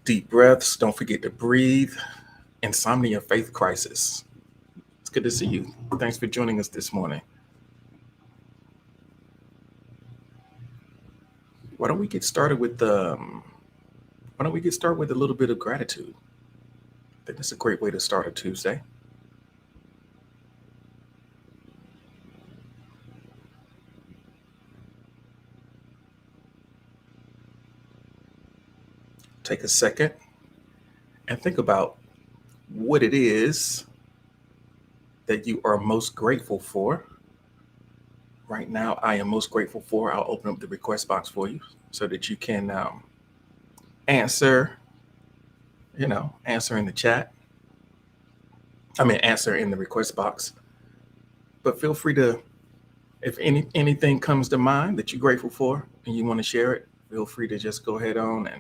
Deep breaths. Don't forget to breathe. Insomnia faith crisis. It's good to see you. Thanks for joining us this morning. Why don't we get started with Why don't we get started with a little bit of gratitude? I think that's a great way to start a Tuesday. Take a second and think about what it is that you are most grateful for. Right now, I am most grateful for. I'll open up the request box for you so that you can answer. Answer in the chat. Answer in the request box. But feel free to, if anything comes to mind that you're grateful for and you want to share it, feel free to just go ahead on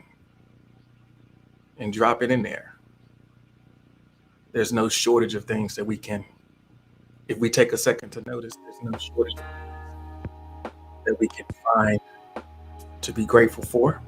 and drop it in there. There's no shortage of things that we can, if we take a second to notice, there's no shortage of things that we can find to be grateful for.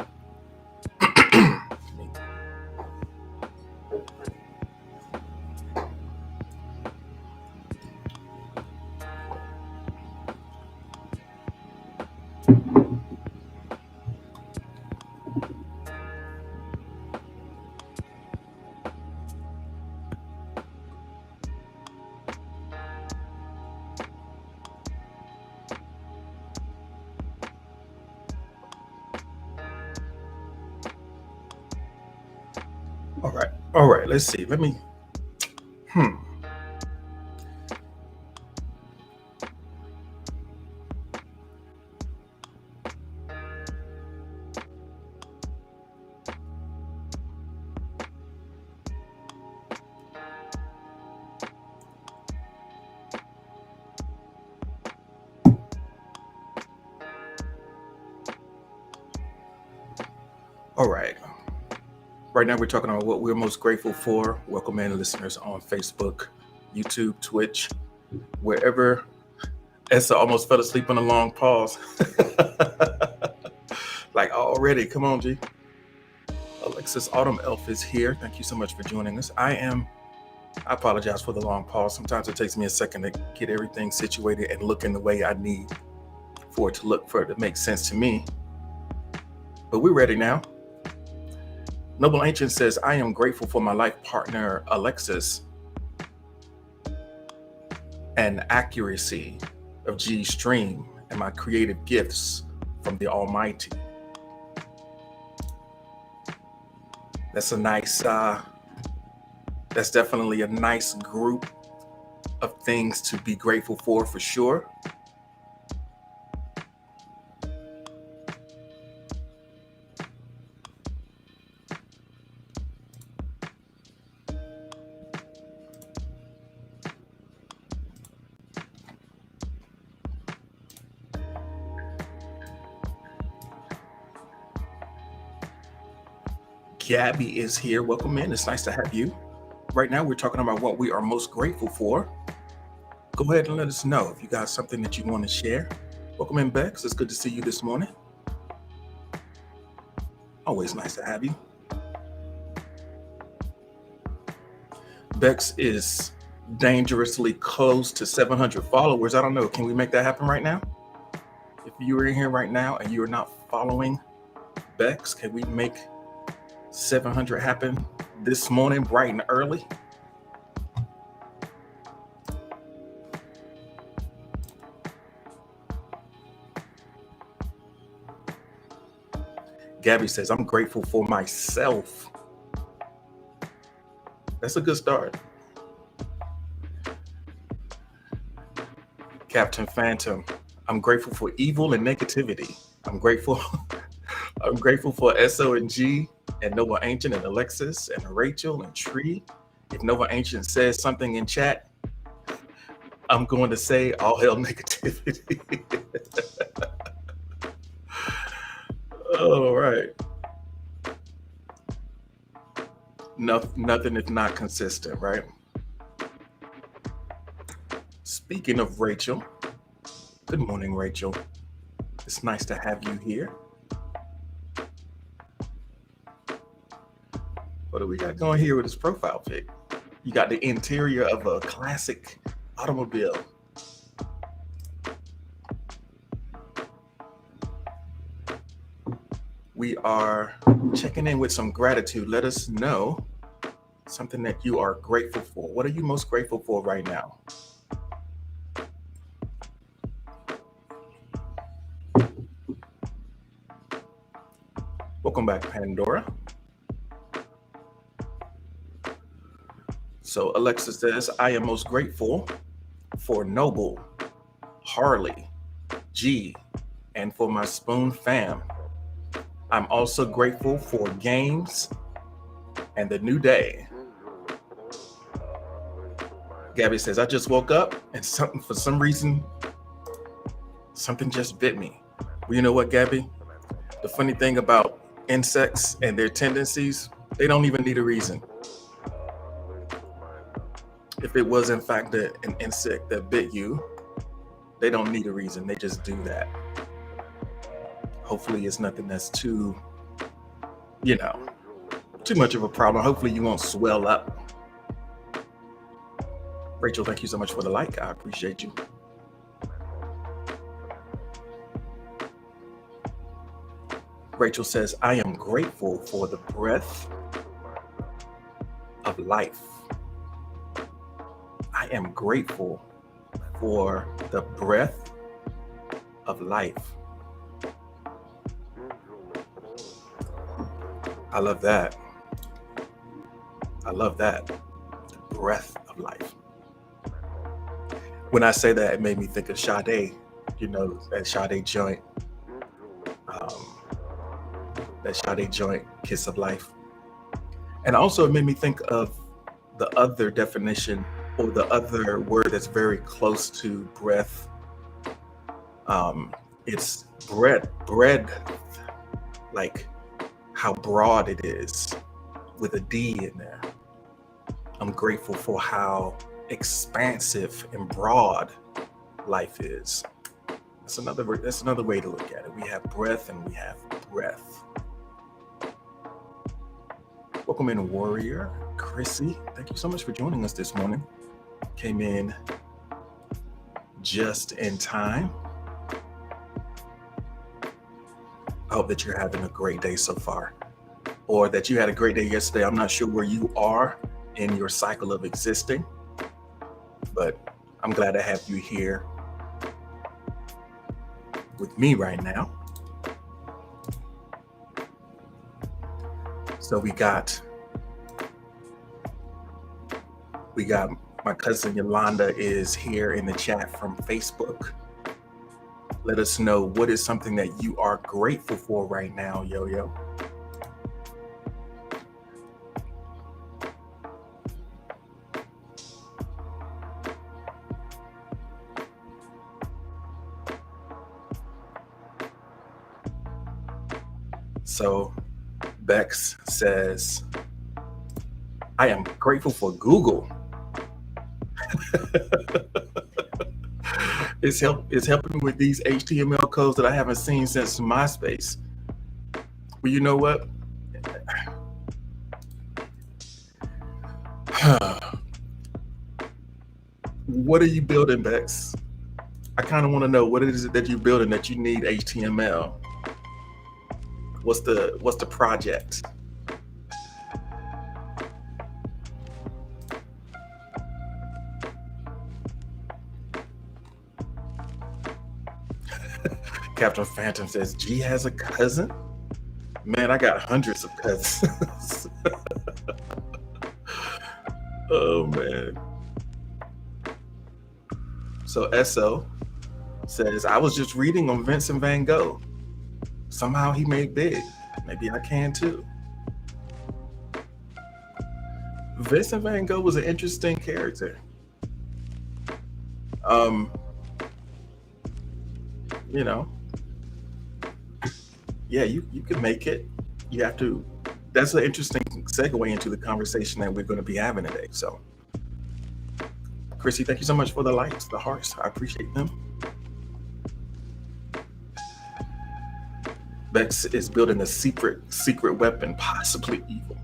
All right, let's see. Let me, hmm. All right. Right now, we're talking about what we're most grateful for. Welcome in listeners on Facebook, YouTube, Twitch, wherever. Essa almost fell asleep on a long pause. Like already, come on, G. Alexis Autumn Elf is here. Thank you so much for joining us. I apologize for the long pause. Sometimes it takes me a second to get everything situated and look in the way I need for it to make sense to me. But we're ready now. Noble Ancient says, I am grateful for my life partner, Alexis, and accuracy of G's stream and my creative gifts from the Almighty. That's that's definitely a nice group of things to be grateful for sure. Gabby is here. Welcome in. It's nice to have you. Right now, we're talking about what we are most grateful for. Go ahead and let us know if you got something that you want to share. Welcome in, Bex. It's good to see you this morning. Always nice to have you. Bex is dangerously close to 700 followers. I don't know. Can we make that happen right now? If you are in here right now and you are not following Bex, can we make 700 happen this morning, bright and early? Gabby says, I'm grateful for myself. That's a good start. Captain Phantom, I'm grateful for evil and negativity. I'm grateful. I'm grateful for SO and G and Nova Ancient and Alexis and Rachel and Tree. If Nova Ancient says something in chat, I'm going to say all hell negativity. All right. Nothing is not consistent, right? Speaking of Rachel, good morning, Rachel. It's nice to have you here. What do we got going here with this profile pic? You got the interior of a classic automobile. We are checking in with some gratitude. Let us know something that you are grateful for. What are you most grateful for right now? Welcome back, Pandora. So Alexa says, I am most grateful for Noble, Harley, G, and for my Spoon fam. I'm also grateful for games and the new day. Gabby says, I just woke up and for some reason, something just bit me. Well, you know what, Gabby? The funny thing about insects and their tendencies, they don't even need a reason. If it was in fact an insect that bit you, they don't need a reason. They just do that. Hopefully it's nothing that's too much of a problem. Hopefully you won't swell up. Rachel, thank you so much for the like. I appreciate you. Rachel says, I am grateful for the breath of life. I am grateful for the breath of life. I love that. I love that. The breath of life. When I say that, it made me think of Sade, that Sade joint. That Sade joint, Kiss of Life. And also it made me think of the other definition or the other word that's very close to breath. It's bread, like how broad it is with a D in there. I'm grateful for how expansive and broad life is. That's another way to look at it. We have breath and we have breath. Welcome in, Warrior. Chrissy, thank you so much for joining us this morning. Came in just in time. I hope that you're having a great day so far, or that you had a great day yesterday. I'm not sure where you are in your cycle of existing, but I'm glad to have you here with me right now. So we got my cousin Yolanda is here in the chat from Facebook. Let us know what is something that you are grateful for right now, Yo-Yo. So Bex says, I am grateful for Google. It's helping me with these HTML codes that I haven't seen since MySpace. Well, you know what? What are you building, Bex? I kind of want to know what it is that you're building that you need HTML. What's the project? Captain Phantom says, G has a cousin? Man, I got hundreds of cousins. Oh, man. So SO says, I was just reading on Vincent van Gogh. Somehow he made big. Maybe I can too. Vincent van Gogh was an interesting character. Yeah, you can make it. You have to. That's an interesting segue into the conversation that we're going to be having today. So, Chrissy, thank you so much for the likes, the hearts. I appreciate them. Bex is building a secret weapon, possibly evil.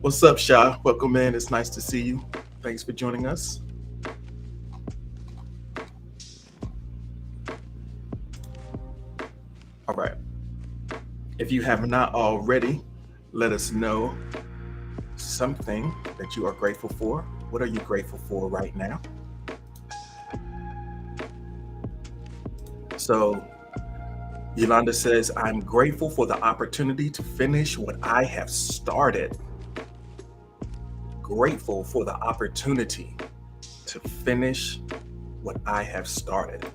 What's up, Sha? Welcome in. It's nice to see you. Thanks for joining us. All right. If you have not already, let us know something that you are grateful for. What are you grateful for right now? So, Yolanda says, I'm grateful for the opportunity to finish what I have started. Grateful for the opportunity to finish what I have started.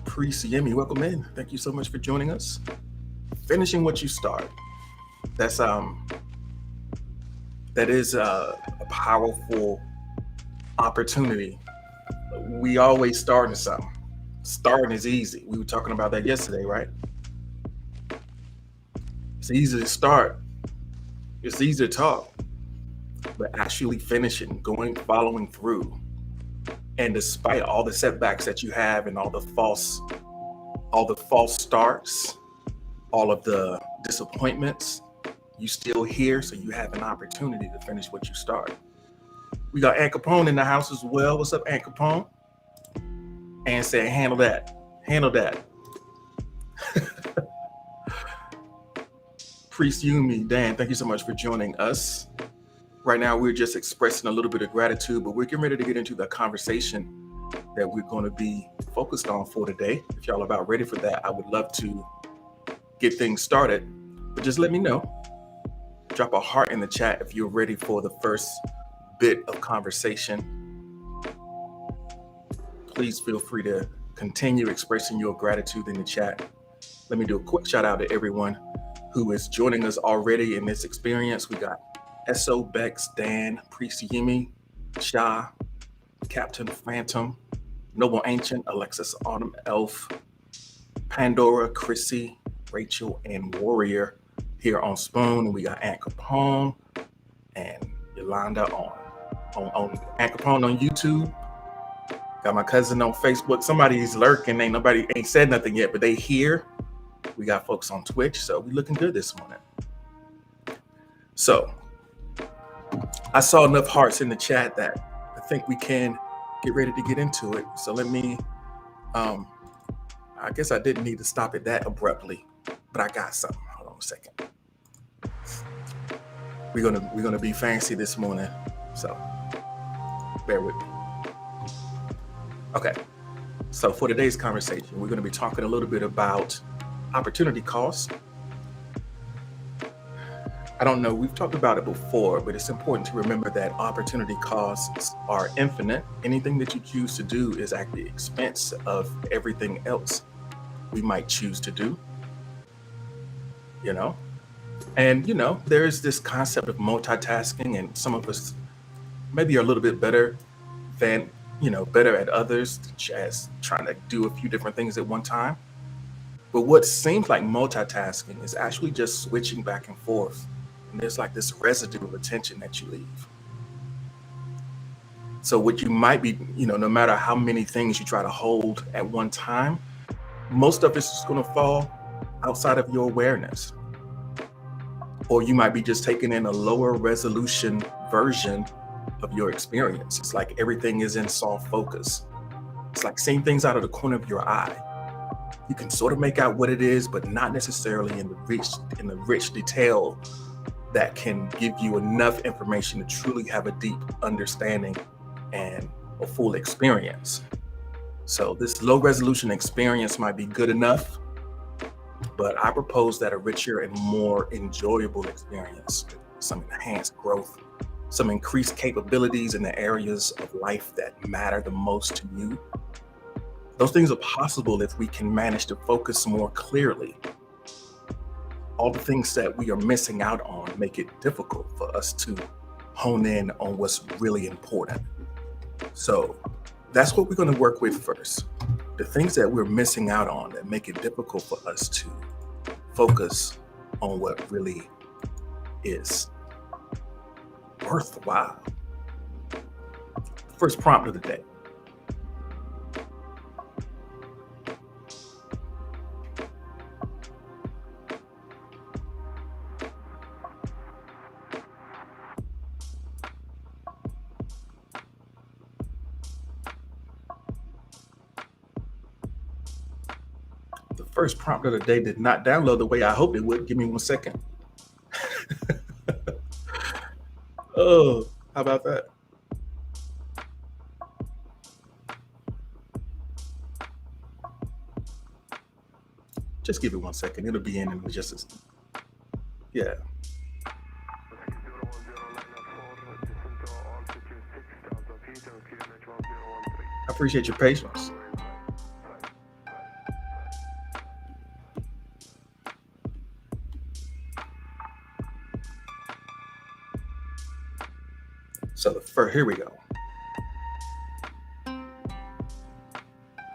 Priest Yemi, welcome in. Thank you so much for joining us. Finishing what you start. That is a powerful opportunity. We always starting something. Starting is easy. We were talking about that yesterday, right? It's easy to start. It's easy to talk, but actually finishing, following through. And despite all the setbacks that you have and all the false starts, all of the disappointments, you still here, so you have an opportunity to finish what you start. We got Ann Capone in the house as well. What's up, Ann Capone? Ann said, handle that. Priest Yumi, Dan, thank you so much for joining us. Right now, we're just expressing a little bit of gratitude, but we're getting ready to get into the conversation that we're going to be focused on for today. If y'all are about ready for that, I would love to get things started, but just let me know. Drop a heart in the chat if you're ready for the first bit of conversation. Please feel free to continue expressing your gratitude in the chat. Let me do a quick shout out to everyone who is joining us already in this experience. We got S.O. Bex, Dan, Priest Yemi, Sha, Captain Phantom, Noble Ancient, Alexis Autumn Elf, Pandora, Chrissy, Rachel, and Warrior here on Spoon. And we got Aunt Capone and Yolanda on Aunt Capone on YouTube. Got my cousin on Facebook. Somebody's lurking. Nobody said nothing yet, but they here. We got folks on Twitch, so we looking good this morning. So I saw enough hearts in the chat that I think we can get ready to get into it. So let me, I guess I didn't need to stop it that abruptly, but I got something. Hold on a second. We're gonna be fancy this morning, so bear with me. Okay, so for today's conversation, we're gonna be talking a little bit about opportunity cost. I don't know, we've talked about it before, but it's important to remember that opportunity costs are infinite. Anything that you choose to do is at the expense of everything else we might choose to do, And, there is this concept of multitasking, and some of us maybe are a little bit better at others, as trying to do a few different things at one time. But what seems like multitasking is actually just switching back and forth. And there's like this residue of attention that you leave. So what you might be, no matter how many things you try to hold at one time, most of it's just going to fall outside of your awareness. Or you might be just taking in a lower resolution version of your experience. It's like everything is in soft focus. It's like seeing things out of the corner of your eye. You can sort of make out what it is, but not necessarily in the rich detail that can give you enough information to truly have a deep understanding and a full experience. So this low resolution experience might be good enough, but I propose that a richer and more enjoyable experience, some enhanced growth, some increased capabilities in the areas of life that matter the most to you. Those things are possible if we can manage to focus more clearly. All the things that we are missing out on make it difficult for us to hone in on what's really important. So that's what we're going to work with first. The things that we're missing out on that make it difficult for us to focus on what really is worthwhile. First prompt of the day. first prompt of the day did not download the way I hoped it would. Give me 1 second. Oh, how about that? Just give it 1 second. It'll be in just as, yeah. I appreciate your patience. So here we go.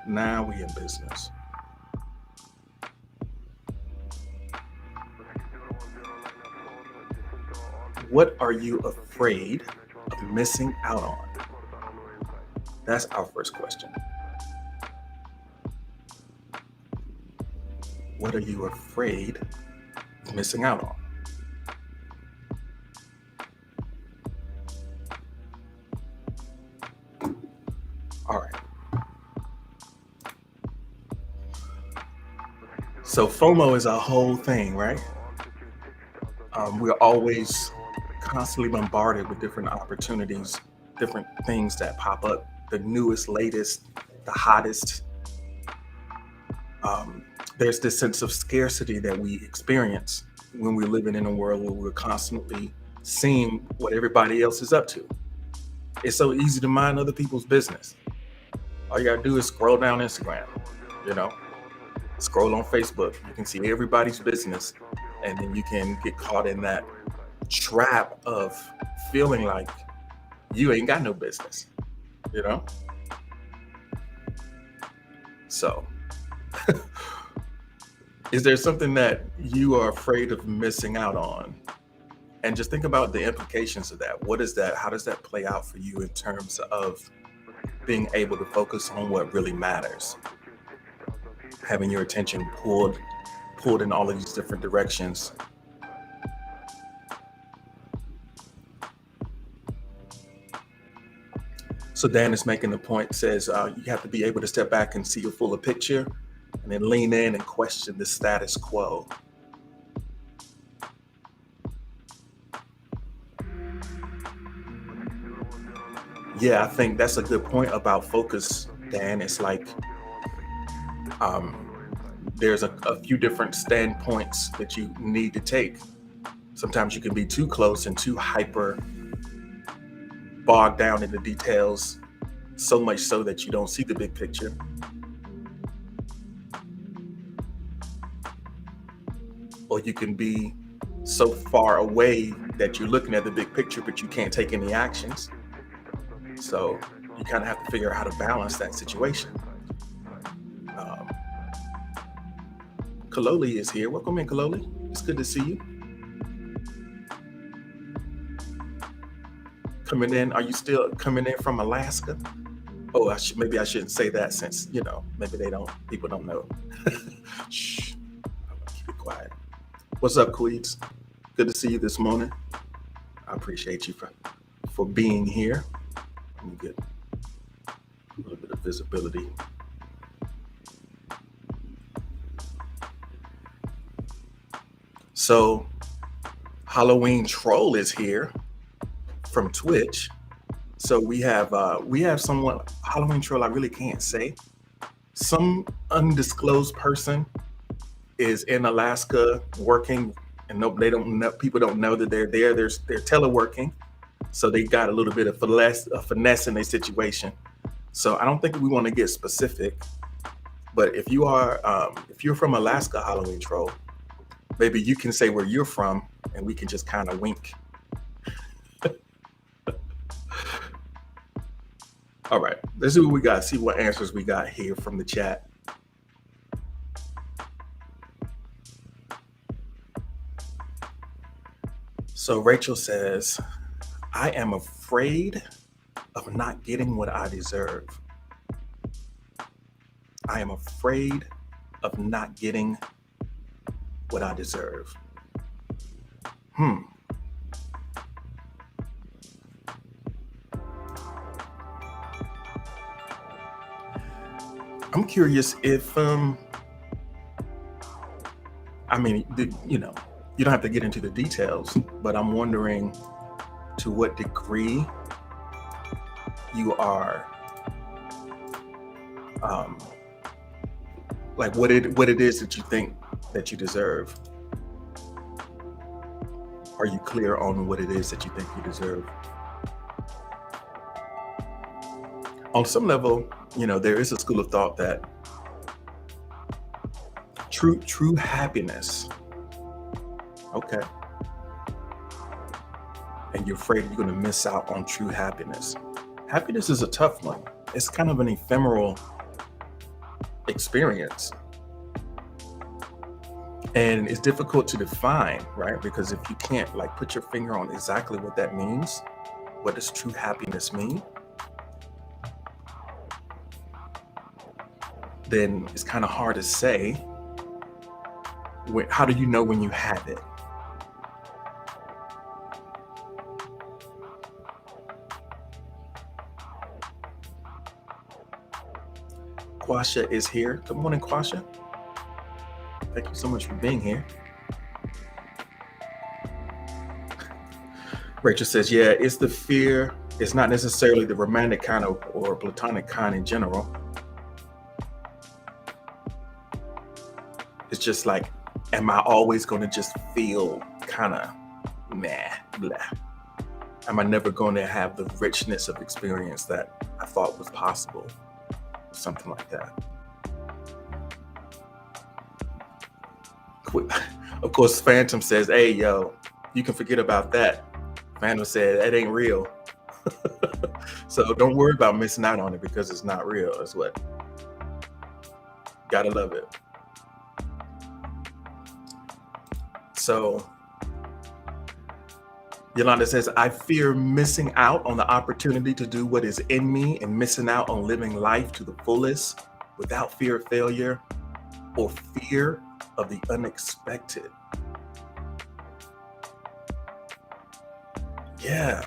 Now we in business. What are you afraid of missing out on? That's our first question. What are you afraid of missing out on? All right. So FOMO is a whole thing, right? We're always constantly bombarded with different opportunities, different things that pop up, the newest, latest, the hottest. There's this sense of scarcity that we experience when we're living in a world where we're constantly seeing what everybody else is up to. It's so easy to mind other people's business. All you gotta do is scroll down Instagram, scroll on Facebook. You can see everybody's business, and then you can get caught in that trap of feeling like you ain't got no business, So, is there something that you are afraid of missing out on? And just think about the implications of that. What is that? How does that play out for you in terms of being able to focus on what really matters? Having your attention pulled in all of these different directions. So Dan is making the point, says you have to be able to step back and see a fuller picture and then lean in and question the status quo. Yeah, I think that's a good point about focus, Dan. It's like there's a few different standpoints that you need to take. Sometimes you can be too close and too hyper bogged down in the details, so much so that you don't see the big picture. Or you can be so far away that you're looking at the big picture, but you can't take any actions. So you kind of have to figure out how to balance that situation. Kaloli is here. Welcome in, Kaloli. It's good to see you. Coming in, are you still coming in from Alaska? Oh, maybe I shouldn't say that since, maybe people don't know. Shh, I'm gonna keep it quiet. What's up, Queeds? Good to see you this morning. I appreciate you for being here. Let me get a little bit of visibility. So Halloween Troll is here from Twitch. So we have someone, Halloween Troll, I really can't say. Some undisclosed person is in Alaska working, and people don't know that they're there. They're teleworking. So they got a little bit of finesse in their situation. So I don't think we want to get specific, but if you're from Alaska, Halloween Troll, maybe you can say where you're from and we can just kind of wink. All right, let's see what we got, see what answers we got here from the chat. So Rachel says, I am afraid of not getting what I deserve. I am afraid of not getting what I deserve. I'm curious if I mean, you don't have to get into the details, but I'm wondering to what degree you are, um, like what it is that you think that you deserve. Are you clear on what it is that you think you deserve? On some level, there is a school of thought that true happiness, okay, and you're afraid you're going to miss out on true happiness. Happiness is a tough one. It's kind of an ephemeral experience, and it's difficult to define, right? Because if you can't like put your finger on exactly what that means, what does true happiness mean, then it's kind of hard to say. How do you know when you have it? Quasha is here. Good morning, Quasha. Thank you so much for being here. Rachel says, yeah, it's the fear. It's not necessarily the romantic kind or platonic kind in general. It's just like, am I always going to just feel kind of meh, blah? Am I never going to have the richness of experience that I thought was possible? Something like that. Of course, Phantom says, hey, yo, you can forget about that. Phantom said, that ain't real. So don't worry about missing out on it because it's not real. That's what. Gotta love it. So Yolanda says, I fear missing out on the opportunity to do what is in me and missing out on living life to the fullest without fear of failure or fear of the unexpected. Yeah.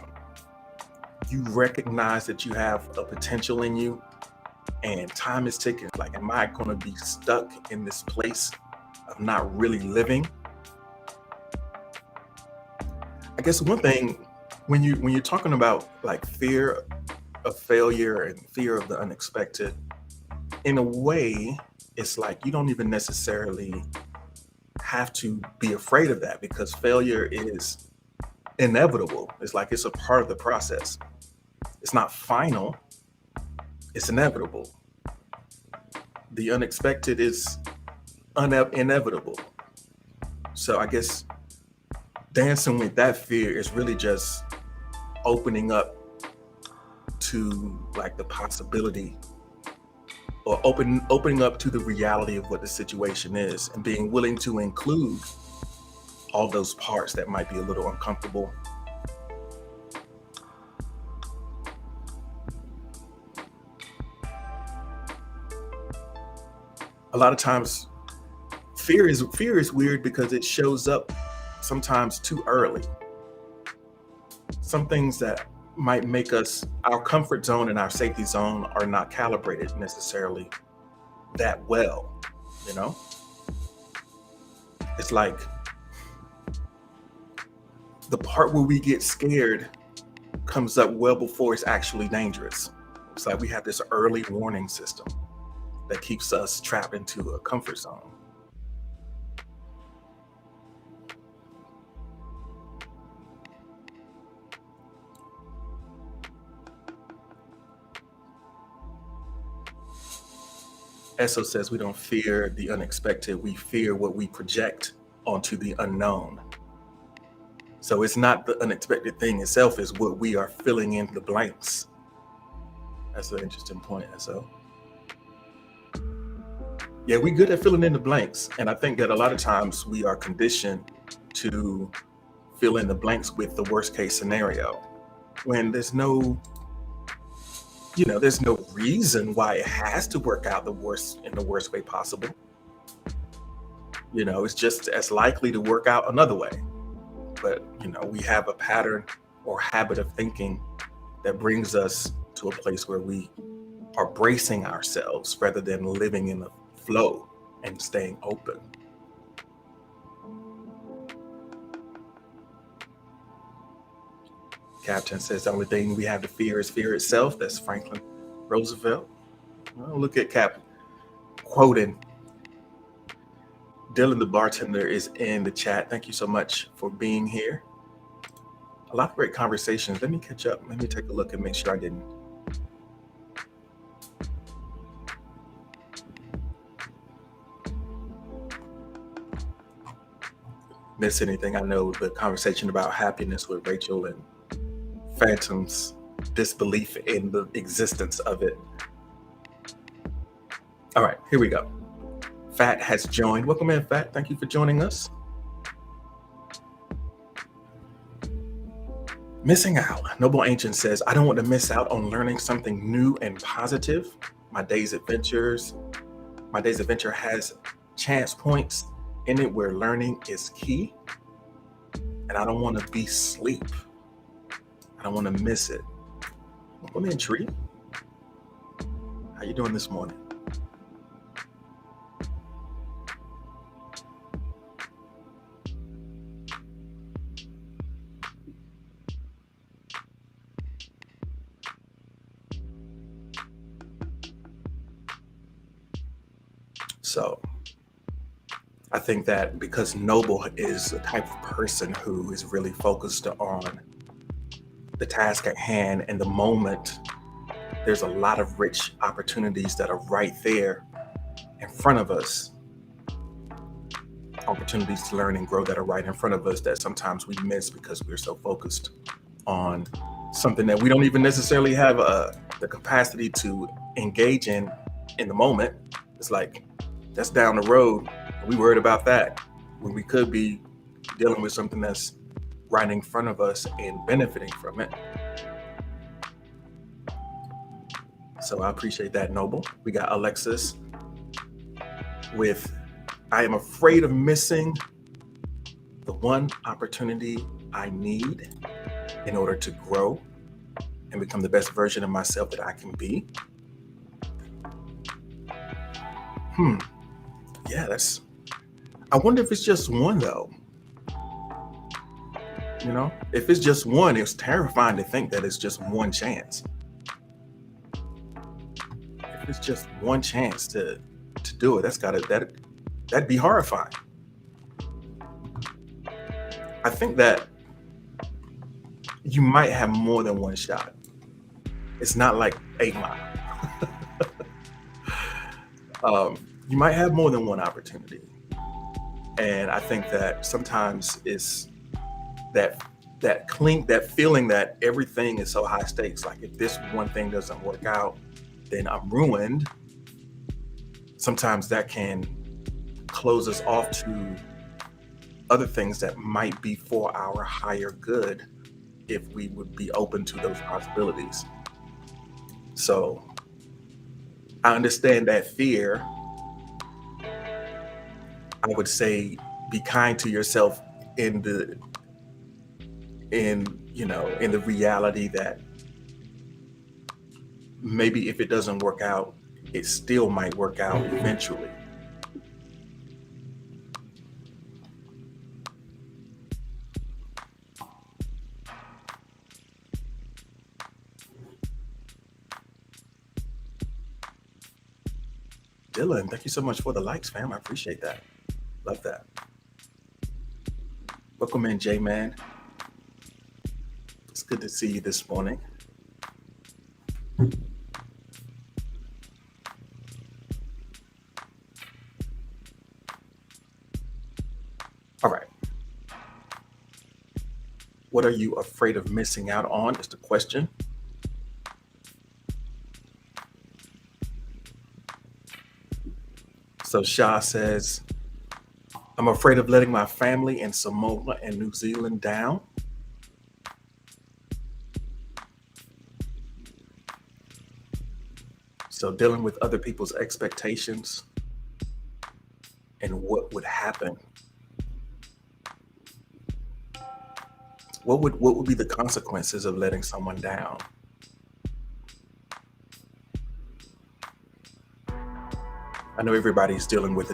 You recognize that you have a potential in you and time is ticking. Like, am I going to be stuck in this place of not really living? I guess one thing when you're talking about like fear of failure and fear of the unexpected, in a way, it's like you don't even necessarily have to be afraid of that because failure is inevitable. It's like it's a part of the process. It's not final, it's inevitable. The unexpected is inevitable. So I guess dancing with that fear is really just opening up to like the possibility or opening up to the reality of what the situation is and being willing to include all those parts that might be a little uncomfortable. A lot of times fear is weird because it shows up sometimes too early. Some things that might make our comfort zone and our safety zone are not calibrated necessarily that well, It's like the part where we get scared comes up well before it's actually dangerous. It's like we have this early warning system that keeps us trapped into a comfort zone. Esso says we don't fear the unexpected, we fear what we project onto the unknown. So it's not the unexpected thing itself, is what we are filling in the blanks. That's an interesting point, Esso. Yeah, we're good at filling in the blanks. And I think that a lot of times we are conditioned to fill in the blanks with the worst case scenario when there's no reason why it has to work out in the worst way possible. It's just as likely to work out another way. But, we have a pattern or habit of thinking that brings us to a place where we are bracing ourselves rather than living in the flow and staying open. Captain says the only thing we have to fear is fear itself. That's Franklin Roosevelt. Well, look at Cap quoting. Dylan the bartender is in the chat. Thank you so much for being here. A lot of great conversations. Let me catch up. Let me take a look and make sure I didn't miss anything. I know the conversation about happiness with Rachel and Phantom's disbelief in the existence of it. All right, here we go. Fat has joined. Welcome in, Fat. Thank you for joining us. Missing out. Noble Ancient says, I don't want to miss out on learning something new and positive. My day's adventure has chance points in it where learning is key. And I don't want to be sleep. I don't want to miss it. Welcome in, Tree. How you doing this morning? So I think that because Noble is the type of person who is really focused on the task at hand and the moment, there's a lot of rich opportunities that are right there in front of us. Opportunities to learn and grow that are right in front of us that sometimes we miss because we're so focused on something that we don't even necessarily have the capacity to engage in the moment. It's like, that's down the road. We worried about that when we could be dealing with something that's right in front of us and benefiting from it. So I appreciate that, Noble. We got Alexis with, I am afraid of missing the one opportunity I need in order to grow and become the best version of myself that I can be. Yeah, I wonder if it's just one though. You know, if it's just one, it's terrifying to think that it's just one chance. If it's just one chance to do it, that'd be horrifying. I think that you might have more than one shot. It's not like 8 Mile. You might have more than one opportunity. And I think that sometimes it's that feeling that everything is so high stakes. Like if this one thing doesn't work out, then I'm ruined. Sometimes that can close us off to other things that might be for our higher good if we would be open to those possibilities. So I understand that fear. I would say be kind to yourself in the reality that maybe if it doesn't work out, it still might work out eventually. Dylan, thank you so much for the likes, fam. I appreciate that. Love that. Welcome in, J-Man. It's good to see you this morning. All right. What are you afraid of missing out on is the question. So Shah says, I'm afraid of letting my family in Samoa and New Zealand down. So dealing with other people's expectations and what would happen. What would be the consequences of letting someone down? I know everybody's dealing with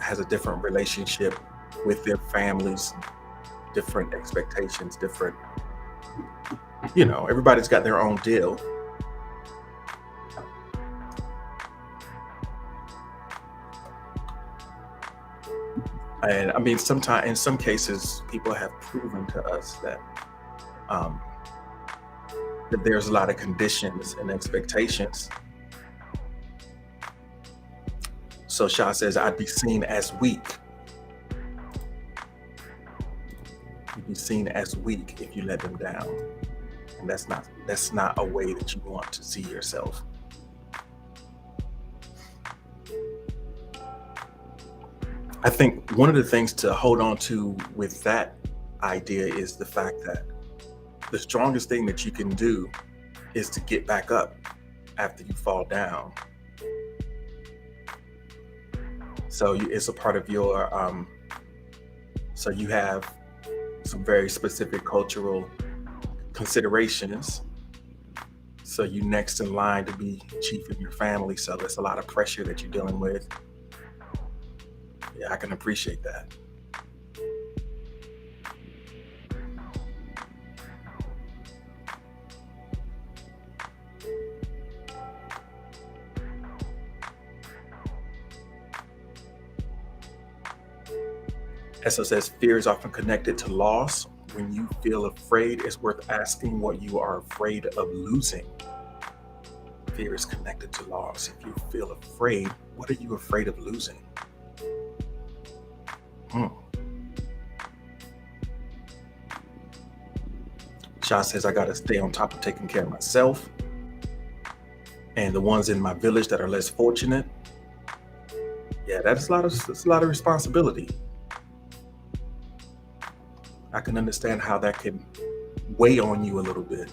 has a different relationship with their families, different expectations, different Everybody's got their own deal. And I mean, sometimes in some cases, people have proven to us um, that there's a lot of conditions and expectations. So Shah says, I'd be seen as weak. You'd be seen as weak if you let them down. And that's not a way that you want to see yourself. I think one of the things to hold on to with that idea is the fact that the strongest thing that you can do is to get back up after you fall down. So it's a part of your, so you have some very specific cultural considerations. So you next in line to be chief of your family. So there's a lot of pressure that you're dealing with. Yeah, I can appreciate that. Esso says fear is often connected to loss. When you feel afraid, it's worth asking what you are afraid of losing. Fear is connected to loss. If you feel afraid, what are you afraid of losing? Shah says, I got to stay on top of taking care of myself and the ones in my village that are less fortunate. Yeah, that's a lot of responsibility. I can understand how that can weigh on you a little bit.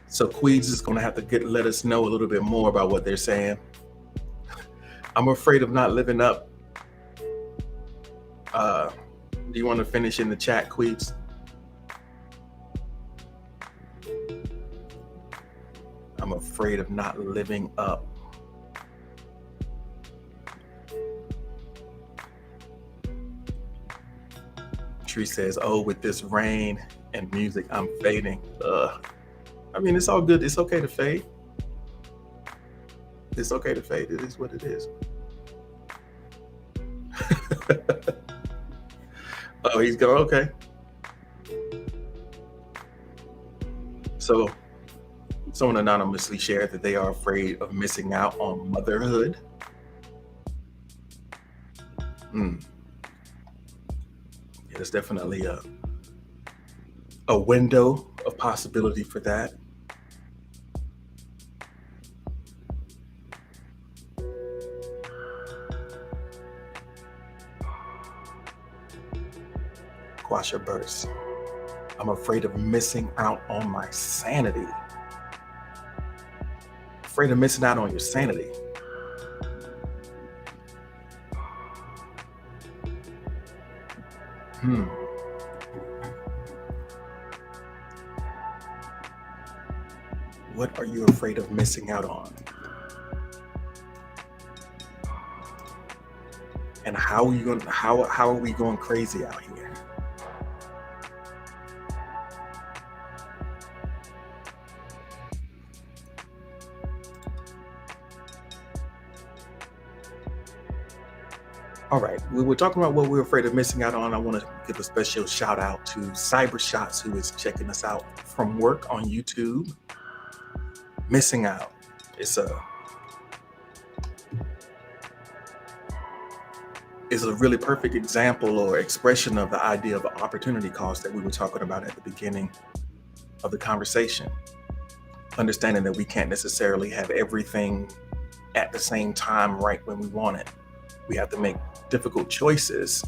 So Queeds is going to have to let us know a little bit more about what they're saying. I'm afraid of not living up. Do you want to finish in the chat, Queeds? I'm afraid of not living up. Tree says, oh, with this rain and music, I'm fading. I mean, it's all good. It's okay to fade. It's okay to fade. It is what it is. Oh, he's going, okay. So someone anonymously shared that they are afraid of missing out on motherhood. Yeah, there's definitely a window of possibility for that. Quasha burst. I'm afraid of missing out on my sanity. Afraid of missing out on your sanity. What are you afraid of missing out on? And how are we going crazy out here? All right, we were talking about what we're afraid of missing out on. I want to give a special shout out to Cyber Shots, who is checking us out from work on YouTube. Missing out. It's a really perfect example or expression of the idea of opportunity cost that we were talking about at the beginning of the conversation. Understanding that we can't necessarily have everything at the same time right when we want it. We have to make difficult choices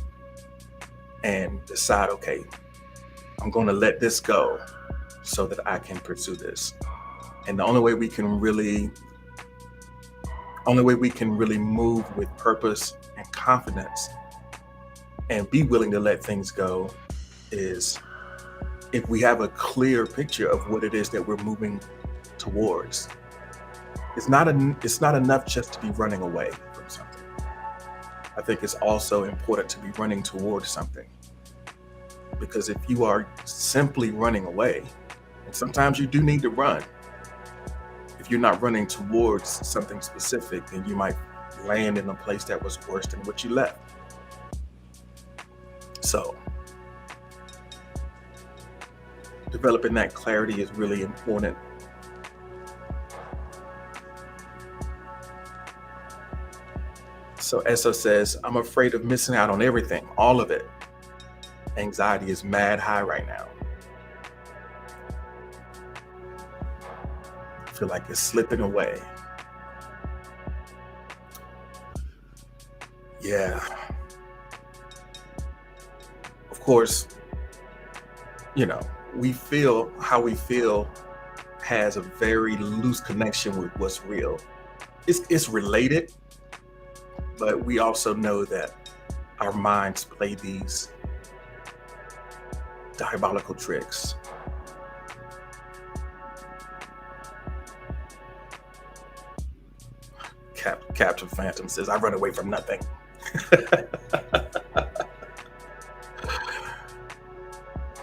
and decide, okay, I'm going to let this go so that I can pursue this. And the only way we can really move with purpose and confidence and be willing to let things go is if we have a clear picture of what it is that we're moving towards. it's not enough just to be running away from something. I think it's also important to be running towards something. Because if you are simply running away, and sometimes you do need to run, if you're not running towards something specific, then you might land in a place that was worse than what you left. So developing that clarity is really important. So Esso says, I'm afraid of missing out on everything, all of it. Anxiety is mad high right now. I feel like it's slipping away. Yeah. Of course, we feel how we feel has a very loose connection with what's real. It's related, but we also know that our minds play these diabolical tricks. Captain Phantom says, I run away from nothing.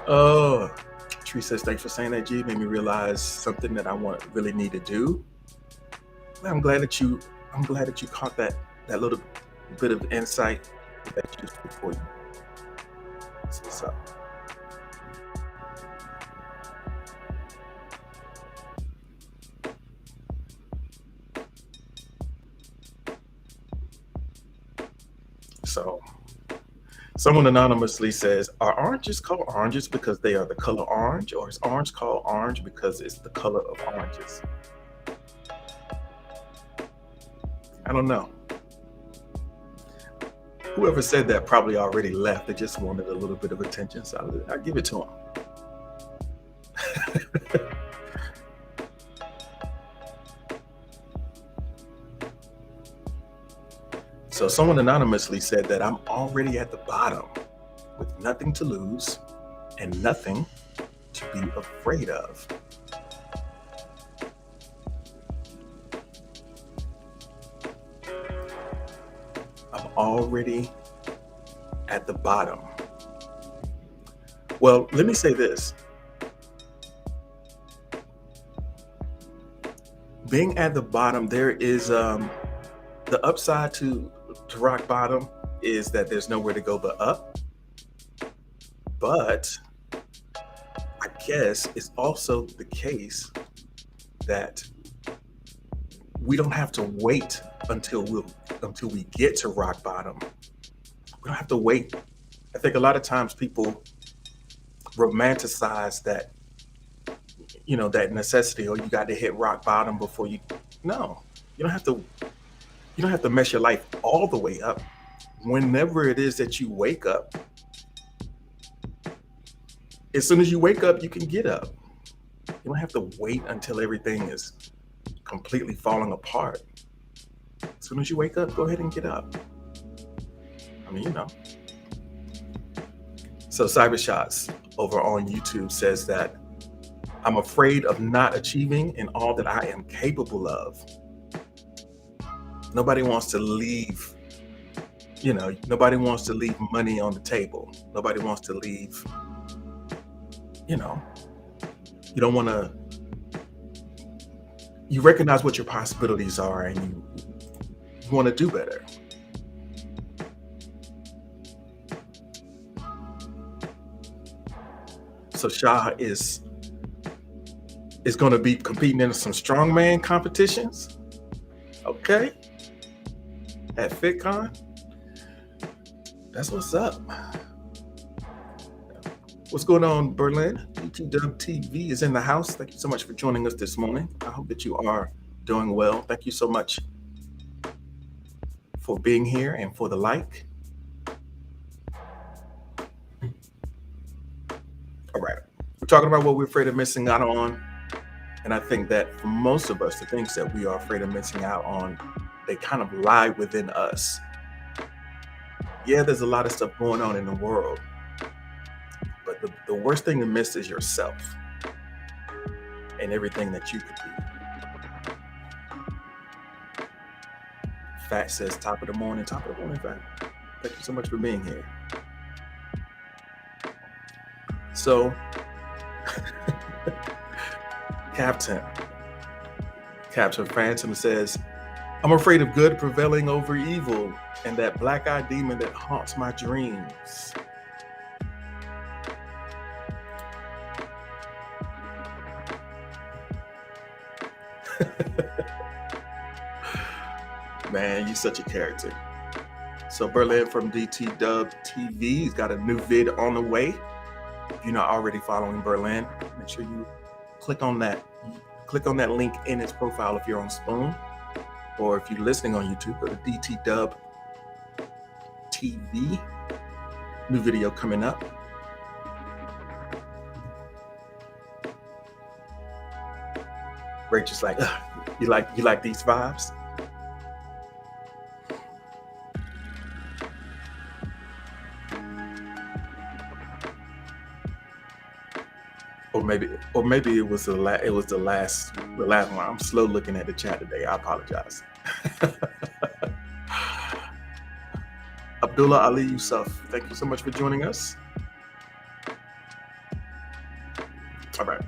Oh, Tree says, thanks for saying that, G. Made me realize something that I really need to do. Well, I'm glad that you caught that little bit of insight that's useful for you. That's what's up. So someone anonymously says, are oranges called oranges because they are the color orange, or is orange called orange because it's the color of oranges? I don't know. Whoever said that probably already left. They just wanted a little bit of attention, so I'll give it to them. So someone anonymously said that I'm already at the bottom with nothing to lose and nothing to be afraid of. I'm already at the bottom. Well, let me say this. Being at the bottom, there is the upside to rock bottom is that there's nowhere to go but up. But I guess it's also the case that we don't have to wait until we get to rock bottom. We don't have to wait. I think a lot of times people romanticize that, that necessity, or you got to hit rock bottom before you. No, you don't have to mess your life all the way up. Whenever it is that you wake up, as soon as you wake up, you can get up. You don't have to wait until everything is completely falling apart. As soon as you wake up, go ahead and get up. I mean, So Cybershots over on YouTube says that I'm afraid of not achieving in all that I am capable of. Nobody wants to leave, nobody wants to leave money on the table. Nobody wants to leave, you don't want to, you recognize what your possibilities are and you want to do better. So Shah is going to be competing in some strongman competitions. Okay. At FitCon. That's what's up. What's going on, Berlin? GTW TV is in the house. Thank you so much for joining us this morning. I hope that you are doing well. Thank you so much for being here and for the like. All right. We're talking about what we're afraid of missing out on. And I think that for most of us, the things that we are afraid of missing out on, they kind of lie within us. Yeah, there's a lot of stuff going on in the world. But the worst thing to miss is yourself and everything that you could be. Fat says top of the morning, Fat. Thank you so much for being here. So, Captain Phantom says, I'm afraid of good prevailing over evil and that black-eyed demon that haunts my dreams. Man, you're such a character. So Berlin from DT Dub TV, he's got a new vid on the way. If you're not already following Berlin, make sure you click on that link in his profile if you're on Spoon, or if you're listening on YouTube, go to DT Dub TV. New video coming up. Rachel's like, you like these vibes? Or maybe it was the last one. I'm slow looking at the chat today. I apologize. Abdullah Ali Yusuf, thank you so much for joining us. All right.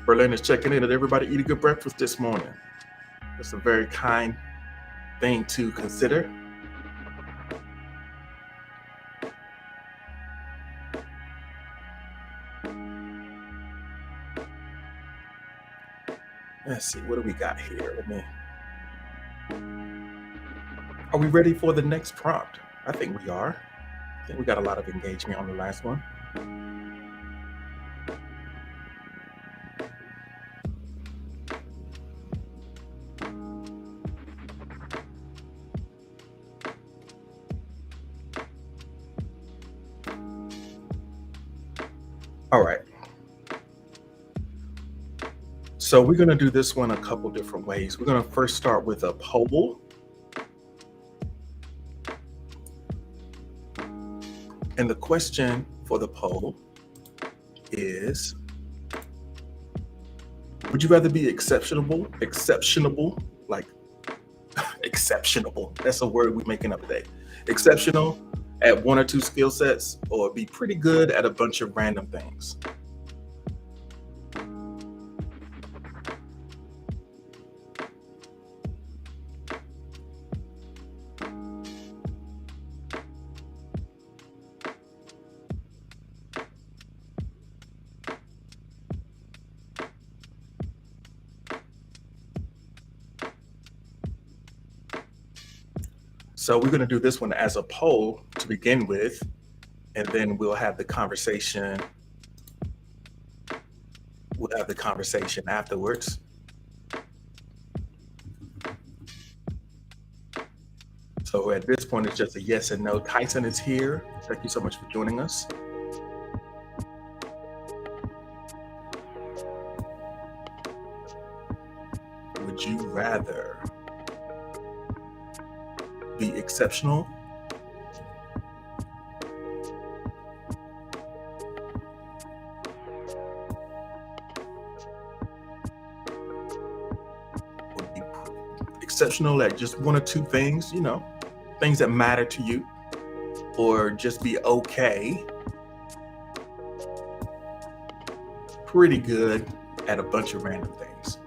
Berlin is checking in. Did everybody eat a good breakfast this morning? That's a very kind thing to consider. Let's see, what do we got here? Are we ready for the next prompt? I think we are. I think we got a lot of engagement on the last one. All right. So we're going to do this one a couple different ways. We're going to first start with a poll. And the question for the poll is, would you rather be exceptionable, like exceptionable, that's a word we're making up today, exceptional at one or two skill sets, or be pretty good at a bunch of random things? So we're going to do this one as a poll to begin with, and then we'll have the conversation. We'll have the conversation afterwards. So at this point, it's just a yes and no. Tyson is here. Thank you so much for joining us. Would you rather be exceptional at just one or two things, things that matter to you, or just be okay, pretty good at a bunch of random things?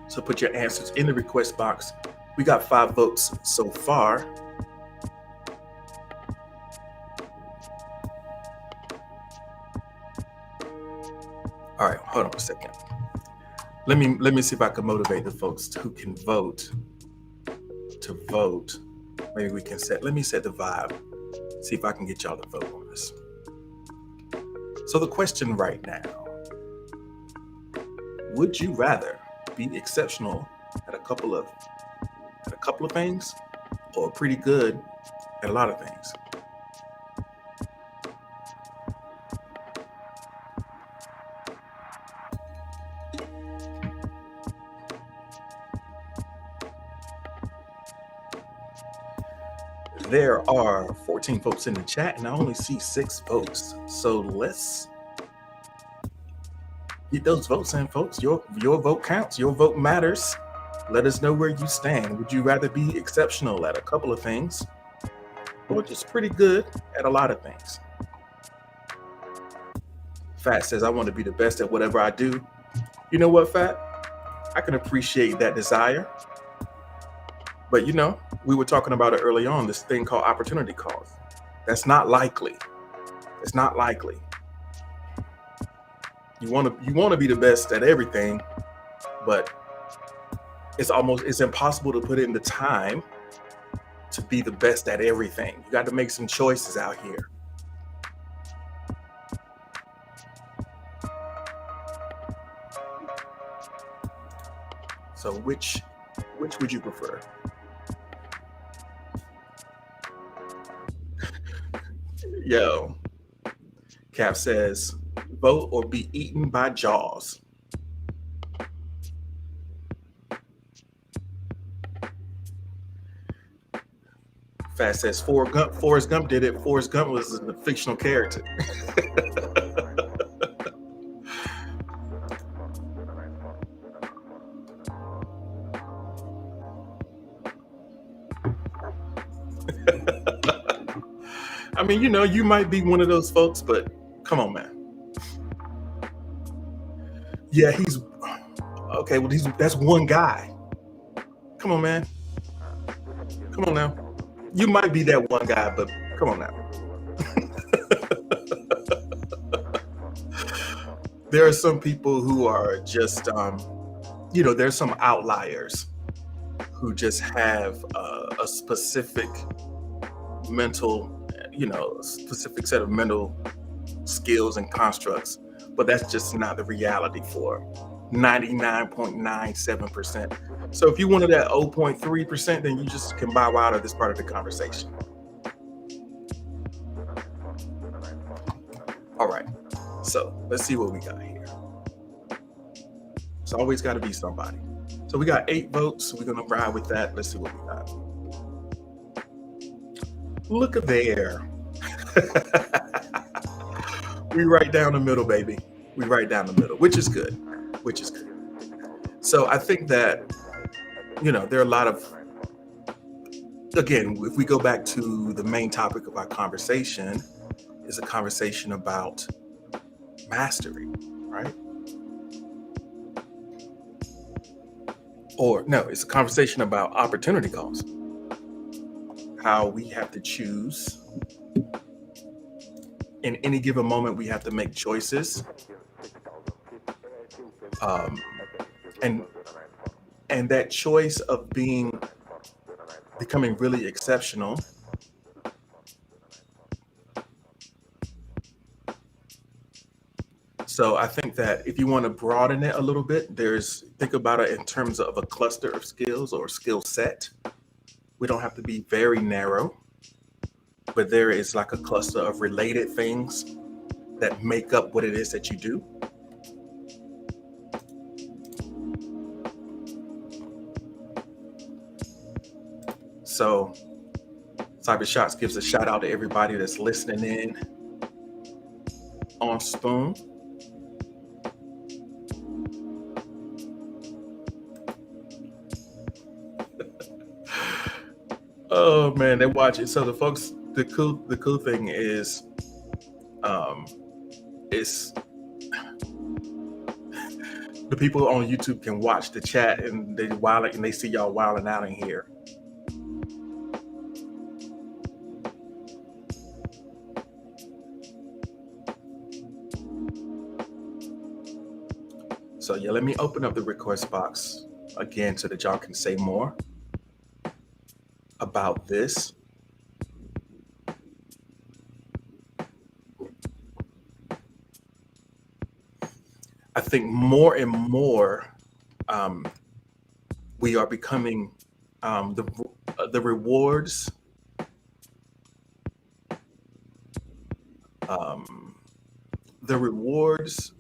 So put your answers in the request box. We got 5 votes so far. All right, hold on a second. Let me see if I can motivate the folks who can vote to vote. Maybe we can let me set the vibe. See if I can get y'all to vote on this. So the question right now, would you rather be exceptional at a couple of things, or pretty good at a lot of things? There are 14 votes in the chat, and I only see 6 votes. So let's get those votes in, folks. Your vote counts. Your vote matters. Let us know where you stand. Would you rather be exceptional at a couple of things or just pretty good at a lot of things? Fat says, I want to be the best at whatever I do. You know what, Fat? I can appreciate that desire. But we were talking about it early on, this thing called opportunity cost. That's not likely. It's not likely. You want to be the best at everything, but it's impossible to put in the time to be the best at everything. You got to make some choices out here. So which would you prefer? Yo, Cap says, vote or be eaten by Jaws. Fat says, Forrest Gump did it. Forrest Gump was a fictional character. I mean, you might be one of those folks, but come on, man. Yeah, he's okay. Well, that's one guy. Come on, man. Come on now. You might be that one guy, but come on now. There are some people who are just, there's some outliers who just have a specific specific set of mental skills and constructs, but that's just not the reality for 99.97%. So if you wanted that 0.3%, then you just can bow out of this part of the conversation. All right, so let's see what we got here. It's always got to be somebody. So we got 8 votes. We're gonna ride with that. Let's see what we got. Look at there. We right down the middle, baby. We right down the middle, which is good. So I think that, there are a lot of, again, if we go back to the main topic of our conversation, is a conversation about mastery, right? Or no, it's a conversation about opportunity cost. How we have to choose. In any given moment, we have to make choices. And that choice of becoming really exceptional So I think that if you want to broaden it a little bit, think about it in terms of a cluster of skills or skill set. We don't have to be very narrow, but there is like a cluster of related things that make up what it is that you do. So Cyber Shots gives a shout out to everybody that's listening in on Spoon. Oh man, they watch it. So the folks, the cool thing is, it's the people on YouTube can watch the chat and they see y'all wilding out in here. So yeah, let me open up the request box again so that y'all can say more about this. I think more and more we are becoming the rewards. The rewards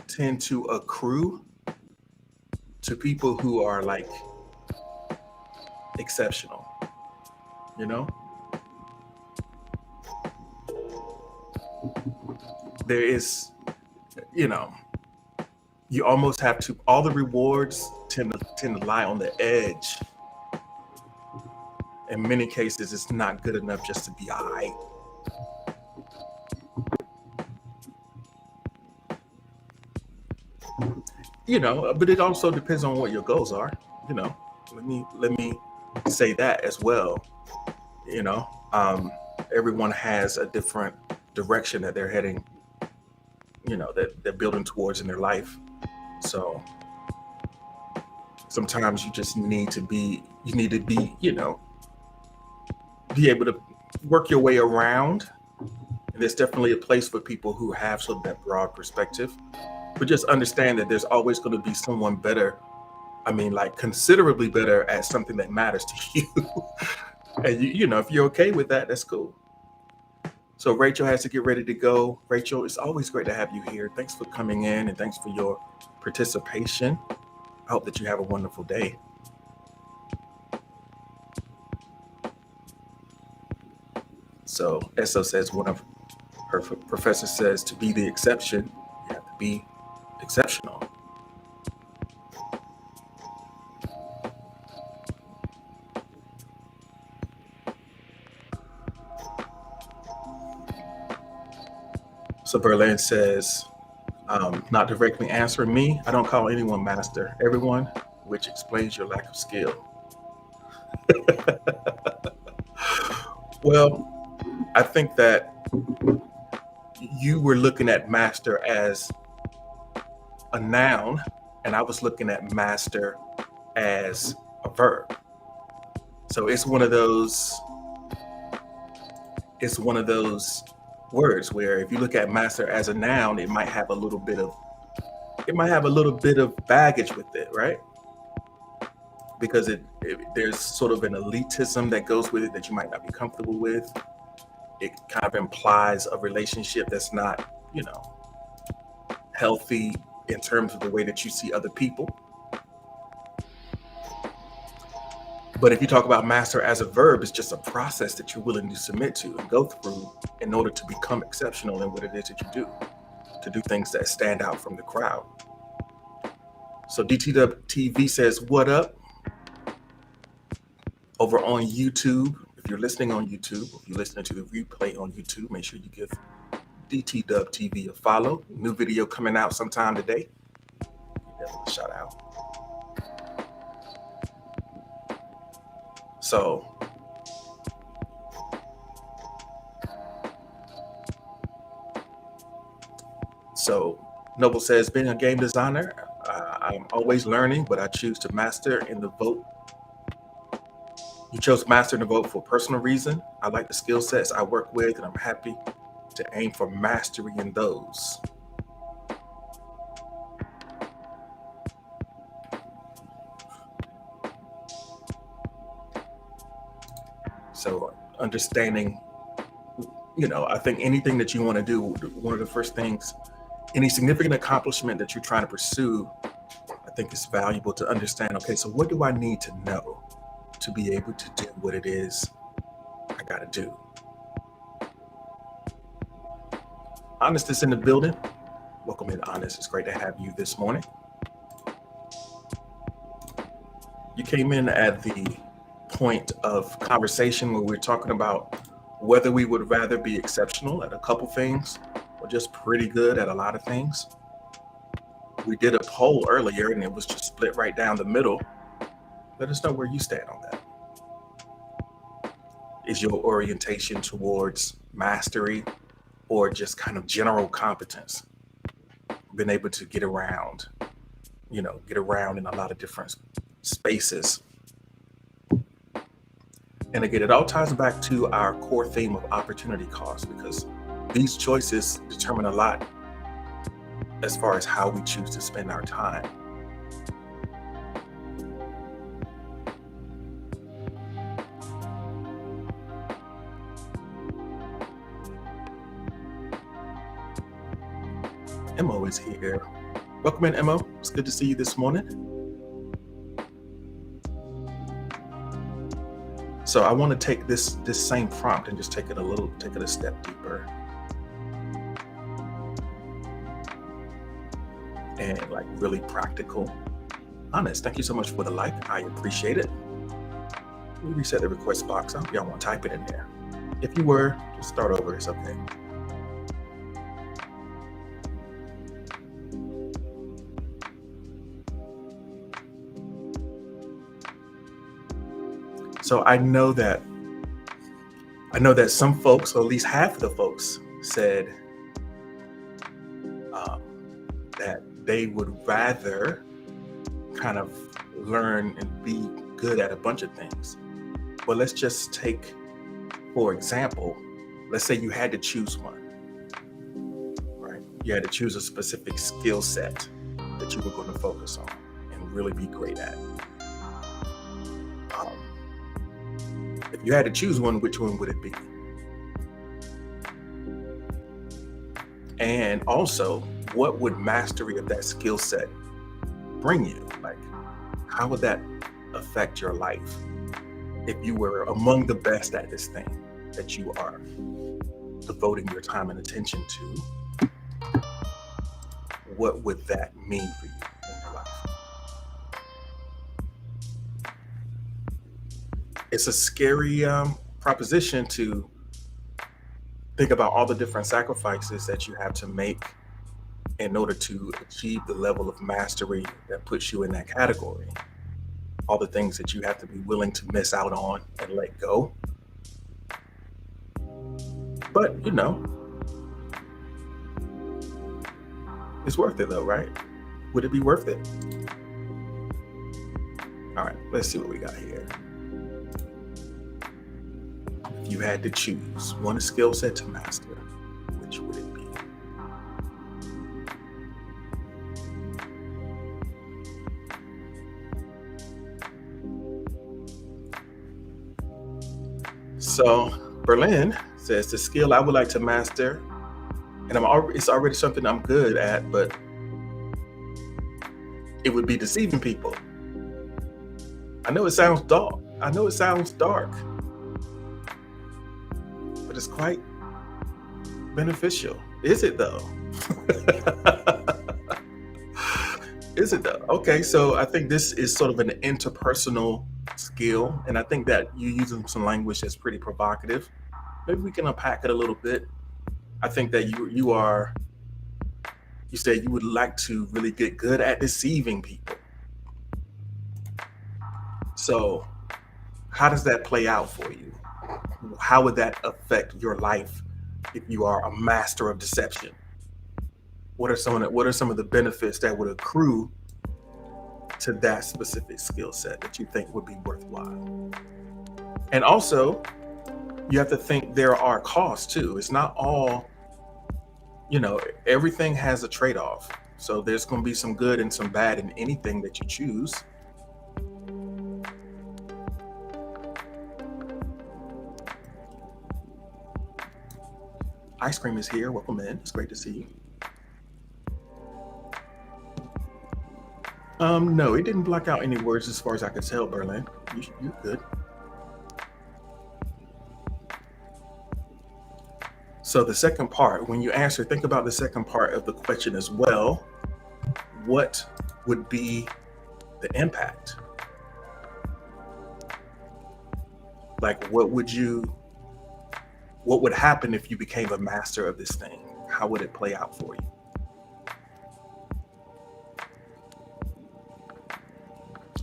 tend to accrue to people who are like exceptional, you know? There is, you almost have to, all the rewards tend to lie on the edge. In many cases, it's not good enough just to be all right. But it also depends on what your goals are. Let me say that as well. You know, everyone has a different direction that they're heading. That they're building towards in their life. So sometimes you just need to be. You need to be. Be able to work your way around. And there's definitely a place for people who have sort of that broad perspective. But just understand that there's always going to be someone better. I mean, like considerably better at something that matters to you. And if you're okay with that, that's cool. So Rachel has to get ready to go. Rachel, it's always great to have you here. Thanks for coming in and thanks for your participation. I hope that you have a wonderful day. So Esso says one of her professors says to be the exception, you have to be exceptional. So Berlin says, not directly answering me, I don't call anyone master. Everyone, which explains your lack of skill. Well, I think that you were looking at master as a noun, and I was looking at master as a verb. So it's one of those words where if you look at master as a noun, it might have a little bit of baggage with it, right? Because there's sort of an elitism that goes with it that you might not be comfortable with. It kind of implies a relationship that's not, healthy in terms of the way that you see other people. But if you talk about master as a verb, it's just a process that you're willing to submit to and go through in order to become exceptional in what it is that you do, to do things that stand out from the crowd. So DTW TV says, what up? Over on YouTube, if you're listening on YouTube, if you're listening to the replay on YouTube, make sure you give DTW TV a follow. New video coming out sometime today. Definitely shout out. So Noble says, being a game designer, I'm always learning, but I choose to master in the vote. You chose master in the vote for personal reason. I like the skill sets I work with, and I'm happy to aim for mastery in those. So understanding, I think anything that you want to do, one of the first things, any significant accomplishment that you're trying to pursue, I think it's valuable to understand, okay, so what do I need to know to be able to do what it is I got to do? Honest is in the building. Welcome in, Honest. It's great to have you this morning. You came in at the point of conversation where we're talking about whether we would rather be exceptional at a couple things or just pretty good at a lot of things. We did a poll earlier and it was just split right down the middle. Let us know where you stand on that. Is your orientation towards mastery or just kind of general competence? Been able to get around in a lot of different spaces. And again, it all ties back to our core theme of opportunity cost, because these choices determine a lot as far as how we choose to spend our time. Mo is here. Welcome in, Mo. It's good to see you this morning. So I want to take this same prompt and just take it a step deeper. and like really practical, honest. Thank you so much for the like. I appreciate it. Let me reset the request box. I hope y'all want to type it in there. If you were, just start over. It's okay. So I know that some folks, or at least half of the folks, said that they would rather kind of learn and be good at a bunch of things. Well, let's just take, for example, let's say you had to choose one, right? You had to choose a specific skill set that you were going to focus on and really be great at. If you had to choose one, which one would it be? And also, what would mastery of that skill set bring you? Like, how would that affect your life if you were among the best at this thing that you are devoting your time and attention to? What would that mean for you in your life? It's a scary proposition to think about all the different sacrifices that you have to make in order to achieve the level of mastery that puts you in that category. All the things that you have to be willing to miss out on and let go. But, it's worth it though, right? Would it be worth it? All right, let's see what we got here. If you had to choose one skill set to master, which would it be? So Berlin says the skill I would like to master, and it's already something I'm good at, but it would be deceiving people. I know it sounds dark. But it's quite beneficial. Is it though? Is it though? Okay, so I think this is sort of an interpersonal skill, and I think that you're using some language that's pretty provocative. Maybe we can unpack it a little bit. I think that you said you would like to really get good at deceiving people. So how does that play out for you? How would that affect your life if you are a master of deception? What are some of the benefits that would accrue to that specific skill set that you think would be worthwhile? And also, you have to think there are costs too. It's not all, everything has a trade-off. So there's going to be some good and some bad in anything that you choose. Ice cream is here. Welcome in. It's great to see you. No, it didn't block out any words as far as I could tell, Berlin. You're good. So the second part, when you answer, think about the second part of the question as well. What would be the impact? Like, what would happen if you became a master of this thing? How would it play out for you?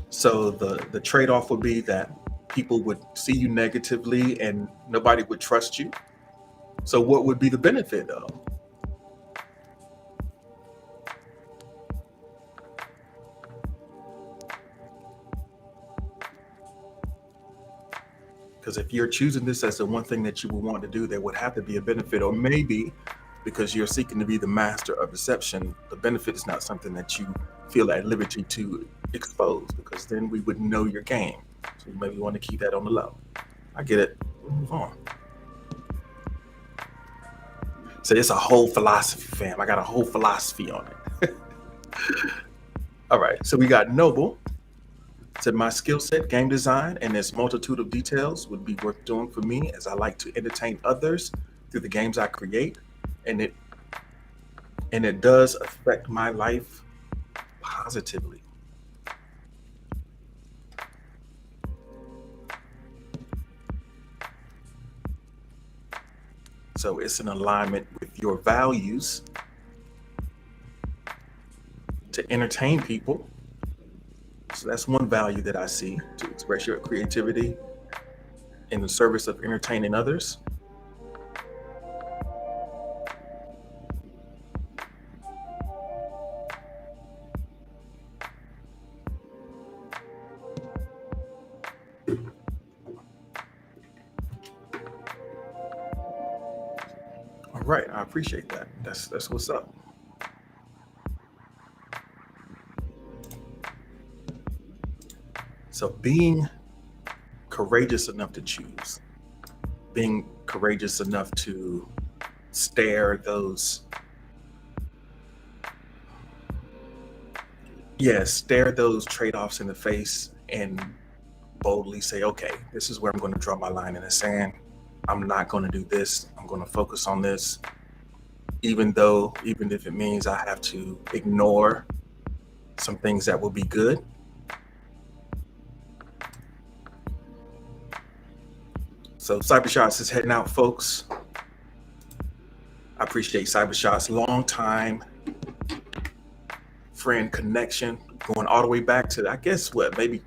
So the trade-off would be that people would see you negatively and nobody would trust you. So what would be the benefit though? Because if you're choosing this as the one thing that you would want to do, there would have to be a benefit. Or maybe because you're seeking to be the master of deception, the benefit is not something that you feel at liberty to expose, because then we would know your game. So you maybe want to keep that on the low. I get it. We'll move on. So it's a whole philosophy, fam. I got a whole philosophy on it. All right. So we got Noble. Said my skill set, game design, and its multitude of details would be worth doing for me, as I like to entertain others through the games I create, and it does affect my life positively. So it's in alignment with your values to entertain people. So that's one value that I see, to express your creativity in the service of entertaining others. All right, I appreciate that. That's what's up. So being courageous enough to choose, being courageous enough to stare those trade-offs in the face and boldly say, okay, this is where I'm going to draw my line in the sand. I'm not going to do this. I'm going to focus on this, even if it means I have to ignore some things that will be good. So Cybershots is heading out, folks. I appreciate Cybershots' long time friend connection, going all the way back to, I guess, maybe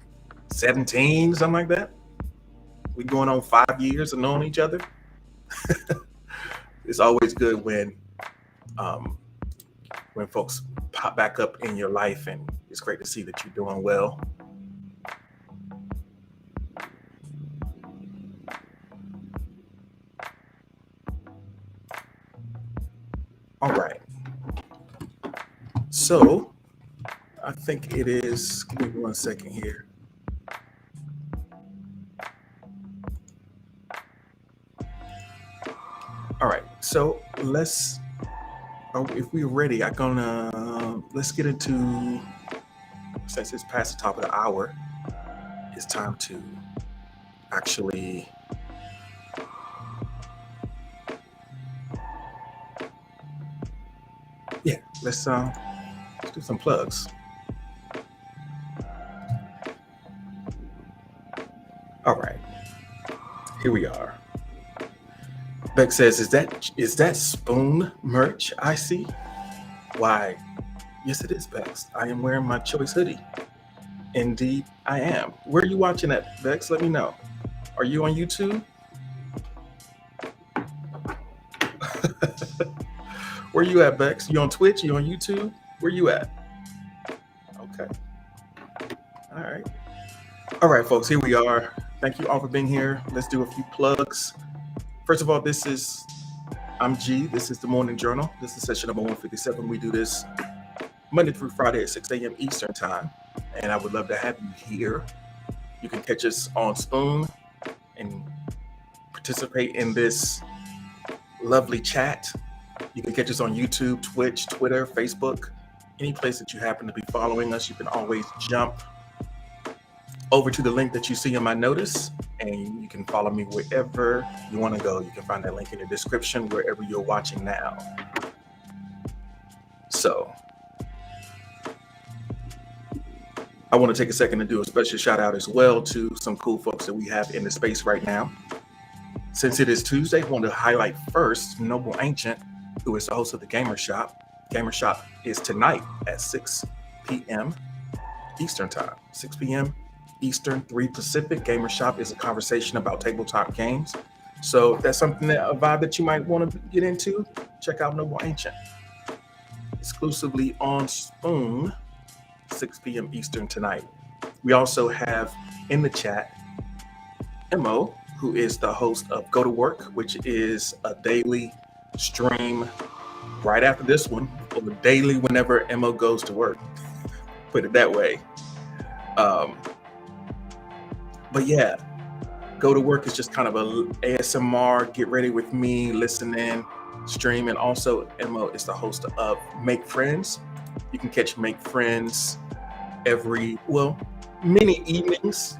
17, something like that. We going on 5 years of knowing each other. It's always good when folks pop back up in your life, and it's great to see that you're doing well. All right. So I think it is, give me 1 second here. All right, so if we're ready, let's get into, since it's past the top of the hour, it's time to actually let's do some plugs. All right, here we are. Beck says, is that Spoon merch I see? Why, yes it is, Bex. I am wearing my choice hoodie. Indeed, I am. Where are you watching at, Bex? Let me know. Are you on YouTube? Where you at, Bex? You on Twitch? You on YouTube? Where you at? Okay. All right, folks, here we are. Thank you all for being here. Let's do a few plugs. First of all, I'm G. This is the Morning Journal. This is session number 157. We do this Monday through Friday at 6 a.m. Eastern Time. And I would love to have you here. You can catch us on Spoon and participate in this lovely chat. You can catch us on YouTube, Twitch, Twitter, Facebook, any place that you happen to be following us. You can always jump over to the link that you see in my notice, and you can follow me wherever you want to go. You can find that link in the description wherever you're watching now. So I want to take a second to do a special shout out as well to some cool folks that we have in the space right now. Since it is Tuesday, I want to highlight first Noble Ancient, who is the host of the Gamer Shop. Gamer Shop is tonight at 6 p.m. Eastern Time, 6 p.m. Eastern, 3 Pacific. Gamer Shop is a conversation about tabletop games. So if that's a vibe that you might want to get into, check out Noble Ancient. Exclusively on Spoon, 6 p.m. Eastern tonight. We also have in the chat Mo, who is the host of Go to Work, which is a daily stream right after this one, or daily whenever Mo goes to work. Put it that way. But yeah, Go to Work is just kind of a ASMR, get ready with me, listen in, stream. And also Mo is the host of Make Friends. You can catch Make Friends many evenings,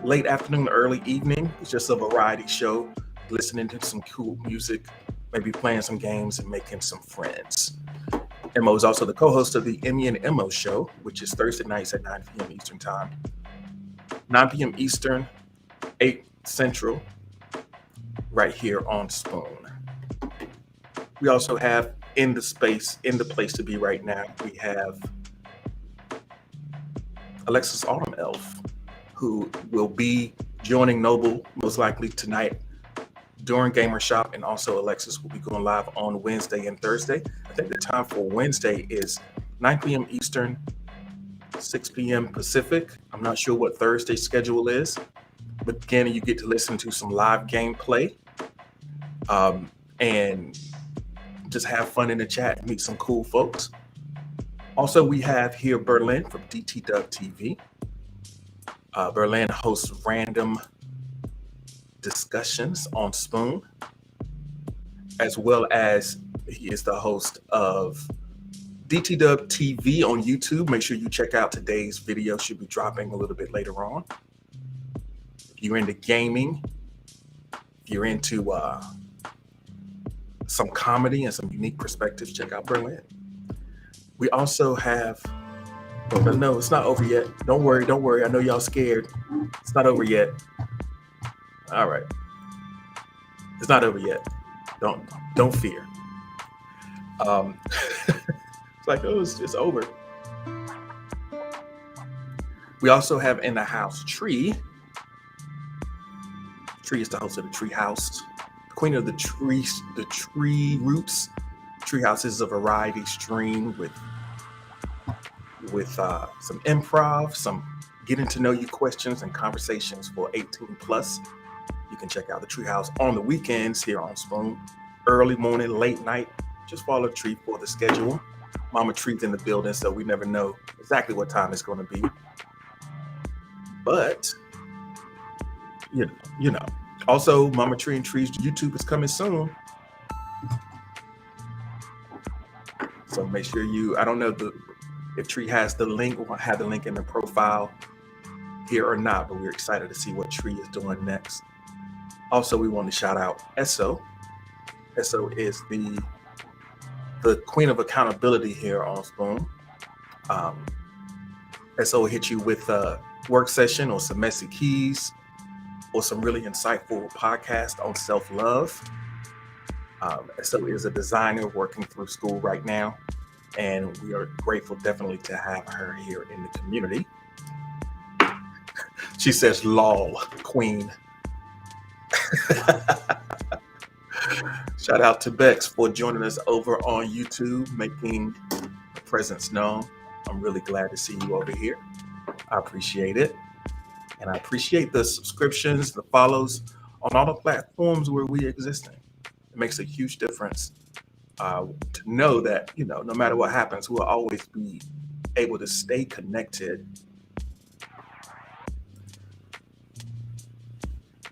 late afternoon, early evening. It's just a variety show, listening to some cool music, maybe playing some games and making some friends. Mo is also the co-host of the Emmy and Mo show, which is Thursday nights at 9 p.m. Eastern Time. 9 p.m. Eastern, 8 Central, right here on Spoon. We also have in the place to be right now, we have Alexis Autumn Elf, who will be joining Noble most likely tonight during Gamer Shop, and also Alexis will be going live on Wednesday and Thursday. I think the time for Wednesday is 9 p.m. Eastern, 6 p.m. Pacific. I'm not sure what Thursday's schedule is, but again, you get to listen to some live gameplay and just have fun in the chat and meet some cool folks. Also, we have here Berlin from DTW TV. Berlin hosts random discussions on Spoon, as well as he is the host of DTW TV on YouTube. Make sure you check out today's video. Should be dropping a little bit later on. If you're into gaming, if you're into some comedy and some unique perspectives, check out Berlin. We also have, no, it's not over yet. Don't worry. I know y'all scared. It's not over yet. All right. It's not over yet. Don't fear. It's like, oh, it's over. We also have in the house Tree. Tree is the host of the Tree House, the queen of the tree roots. Tree House is a variety stream with some improv, some getting to know you questions and conversations for 18 plus. You can check out the Treehouse on the weekends here on Spoon. Early morning, late night. Just follow Tree for the schedule. Mama Tree's in the building, so we never know exactly what time it's going to be. But, you know. Also, Mama Tree and Tree's YouTube is coming soon. So make sure I don't know if Tree has the link or have the link in the profile here or not, but we're excited to see what Tree is doing next. Also, we want to shout out Esso. Esso is the queen of accountability here on Spoon. Esso will hit you with a work session or some messy keys or some really insightful podcast on self-love. Esso is a designer working through school right now, and we are grateful definitely to have her here in the community. She says, lol, queen. Shout out to Bex for joining us over on YouTube, making the presence known. I'm really glad to see you over here. I appreciate it. And I appreciate the subscriptions, the follows on all the platforms where we exist in. It makes a huge difference to know that, no matter what happens, we'll always be able to stay connected.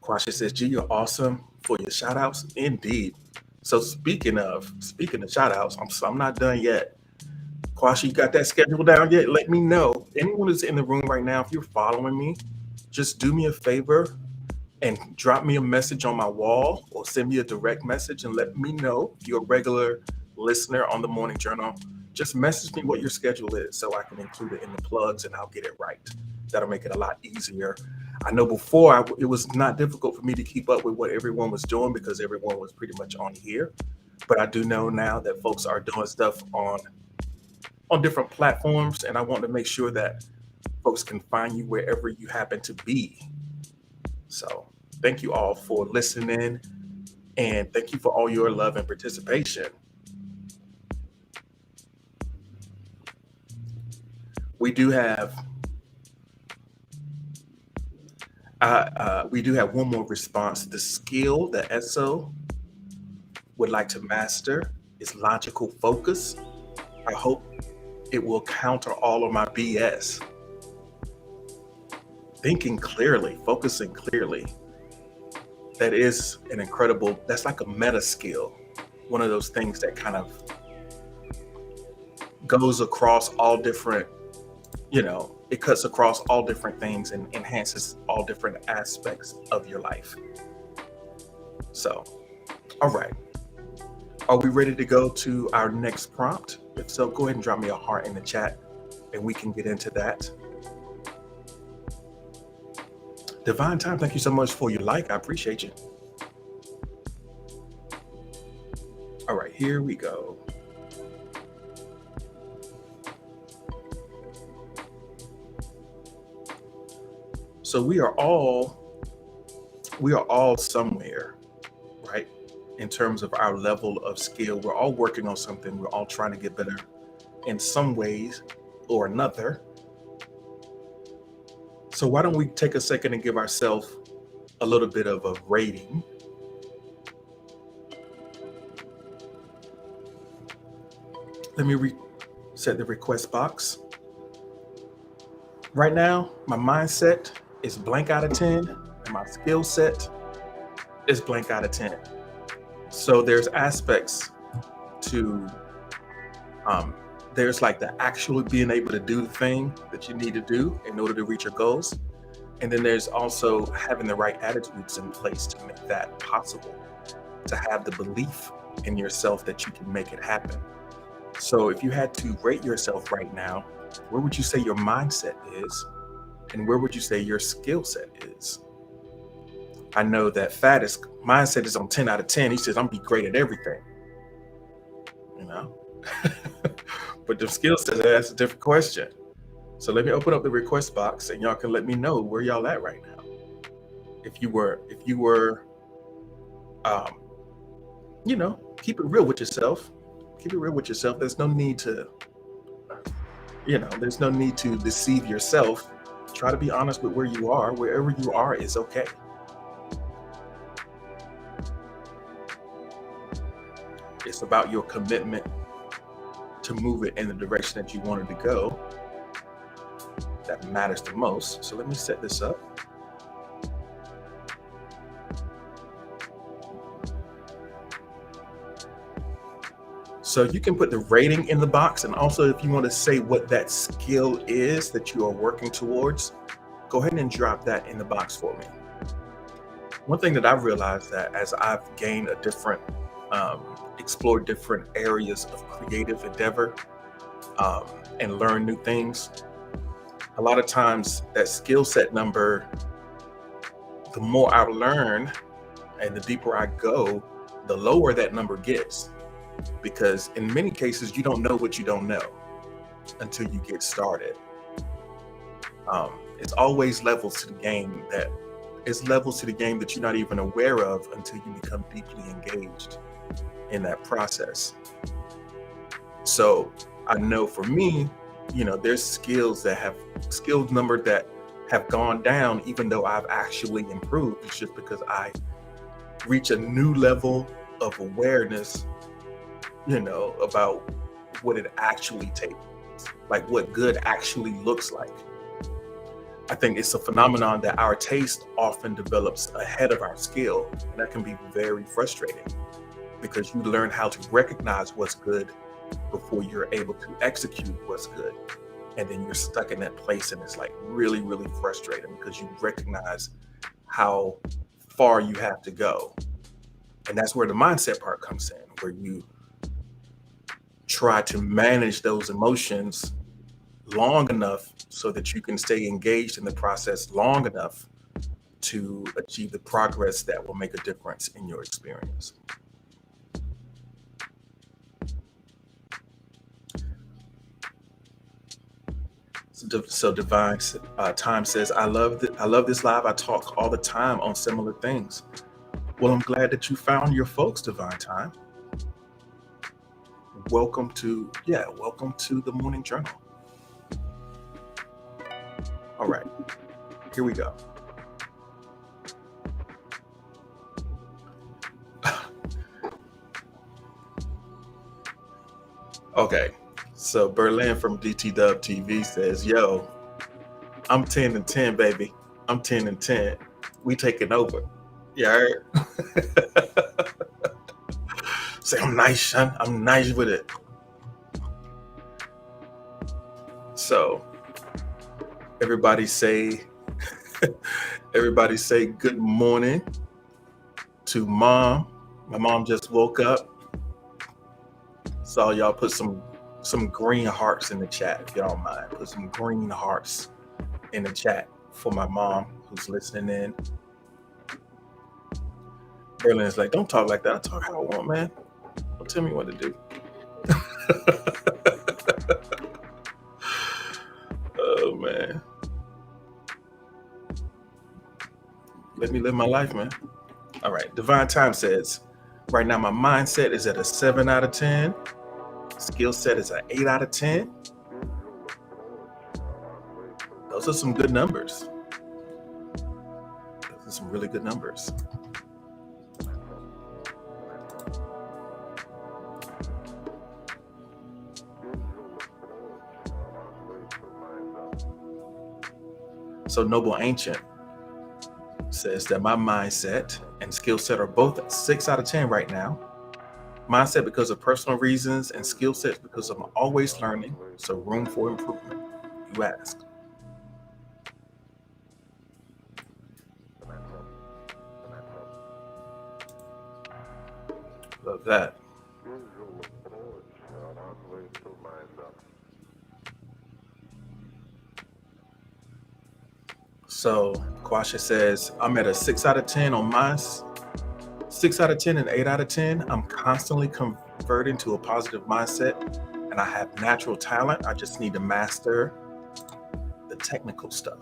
Quasha says, G, you're awesome for your shout outs. Indeed. So speaking of shout outs, I'm not done yet. Quasha, you got that schedule down yet? Let me know. Anyone who's in the room right now, if you're following me, just do me a favor and drop me a message on my wall or send me a direct message and let me know if you're a regular listener on the Morning Journal. Just message me what your schedule is so I can include it in the plugs and I'll get it right. That'll make it a lot easier. I know before it was not difficult for me to keep up with what everyone was doing because everyone was pretty much on here. But I do know now that folks are doing stuff on different platforms, and I want to make sure that folks can find you wherever you happen to be. So thank you all for listening, and thank you for all your love and participation. We do have one more response. The skill that Esso would like to master is logical focus. I hope it will counter all of my BS. Thinking clearly, focusing clearly. That's like a meta skill. One of those things that kind of goes across all different, it cuts across all different things and enhances all different aspects of your life. So, all right. Are we ready to go to our next prompt? If so, go ahead and drop me a heart in the chat and we can get into that. Divine Time, thank you so much for your like. I appreciate you. All right, here we go. So we are all somewhere, right? In terms of our level of skill, we're all working on something. We're all trying to get better in some ways or another. So why don't we take a second and give ourselves a little bit of a rating. Let me reset the request box. Right now, my mindset is blank out of 10, and my skill set is blank out of 10. So there's aspects to, there's like the actually being able to do the thing that you need to do in order to reach your goals. And then there's also having the right attitudes in place to make that possible, to have the belief in yourself that you can make it happen. So if you had to rate yourself right now, where would you say your mindset is? And where would you say your skill set is? I know that Fatt's mindset is on 10 out of 10. He says, I'm gonna be great at everything. You know? But the skill set, that's a different question. So let me open up the request box and y'all can let me know where y'all at right now. If you were, keep it real with yourself. Keep it real with yourself. There's no need to, there's no need to deceive yourself. Try to be honest with where you are. Wherever you are is okay. It's about your commitment to move it in the direction that you wanted to go. That matters the most. So let me set this up. So you can put the rating in the box, and also if you want to say what that skill is that you are working towards, go ahead and drop that in the box for me. One thing that I've realized that as I've gained a different, explored different areas of creative endeavor, and learn new things, a lot of times that skill set number, the more I learn and the deeper I go, the lower that number gets. Because in many cases, you don't know what you don't know until you get started. It's always levels to the game that you're not even aware of until you become deeply engaged in that process. So I know for me, there's skills number that have gone down, even though I've actually improved. It's just because I reach a new level of awareness, about what it actually takes, like what good actually looks like. I think it's a phenomenon that our taste often develops ahead of our skill, and that can be very frustrating because you learn how to recognize what's good before you're able to execute what's good. And then you're stuck in that place, and it's like really, really frustrating because you recognize how far you have to go. And that's where the mindset part comes in, where you try to manage those emotions long enough so that you can stay engaged in the process long enough to achieve the progress that will make a difference in your experience. So Divine Time says, I love this live. I talk all the time on similar things. Well, I'm glad that you found your folks, Divine Time. Welcome to the Morning Journal. All right, here we go. Okay, so Berlin from DT Dub TV says, yo, I'm 10 and 10, baby. I'm 10 and 10. We taking over. You heard? Say, I'm nice, son. I'm nice with it. So everybody say good morning to mom. My mom just woke up. Saw y'all put some some green hearts in the chat if y'all don't mind. Put some green hearts in the chat for my mom who's listening in. Berlin is like, don't talk like that. I talk how I want, man. Don't tell me what to do. Oh, man. Let me live my life, man. All right. Divine Time says, right now my mindset is at a 7 out of 10. Skill set is an 8 out of 10. Those are some good numbers. Those are some really good numbers. So Noble Ancient says that my mindset and skill set are both at 6 out of 10 right now. Mindset because of personal reasons and skill sets because I'm always learning. So room for improvement, you asked. Love that. So Quasha says, I'm at a 6 out of 10 on mine. 6 out of 10 and 8 out of 10. I'm constantly converting to a positive mindset and I have natural talent. I just need to master the technical stuff.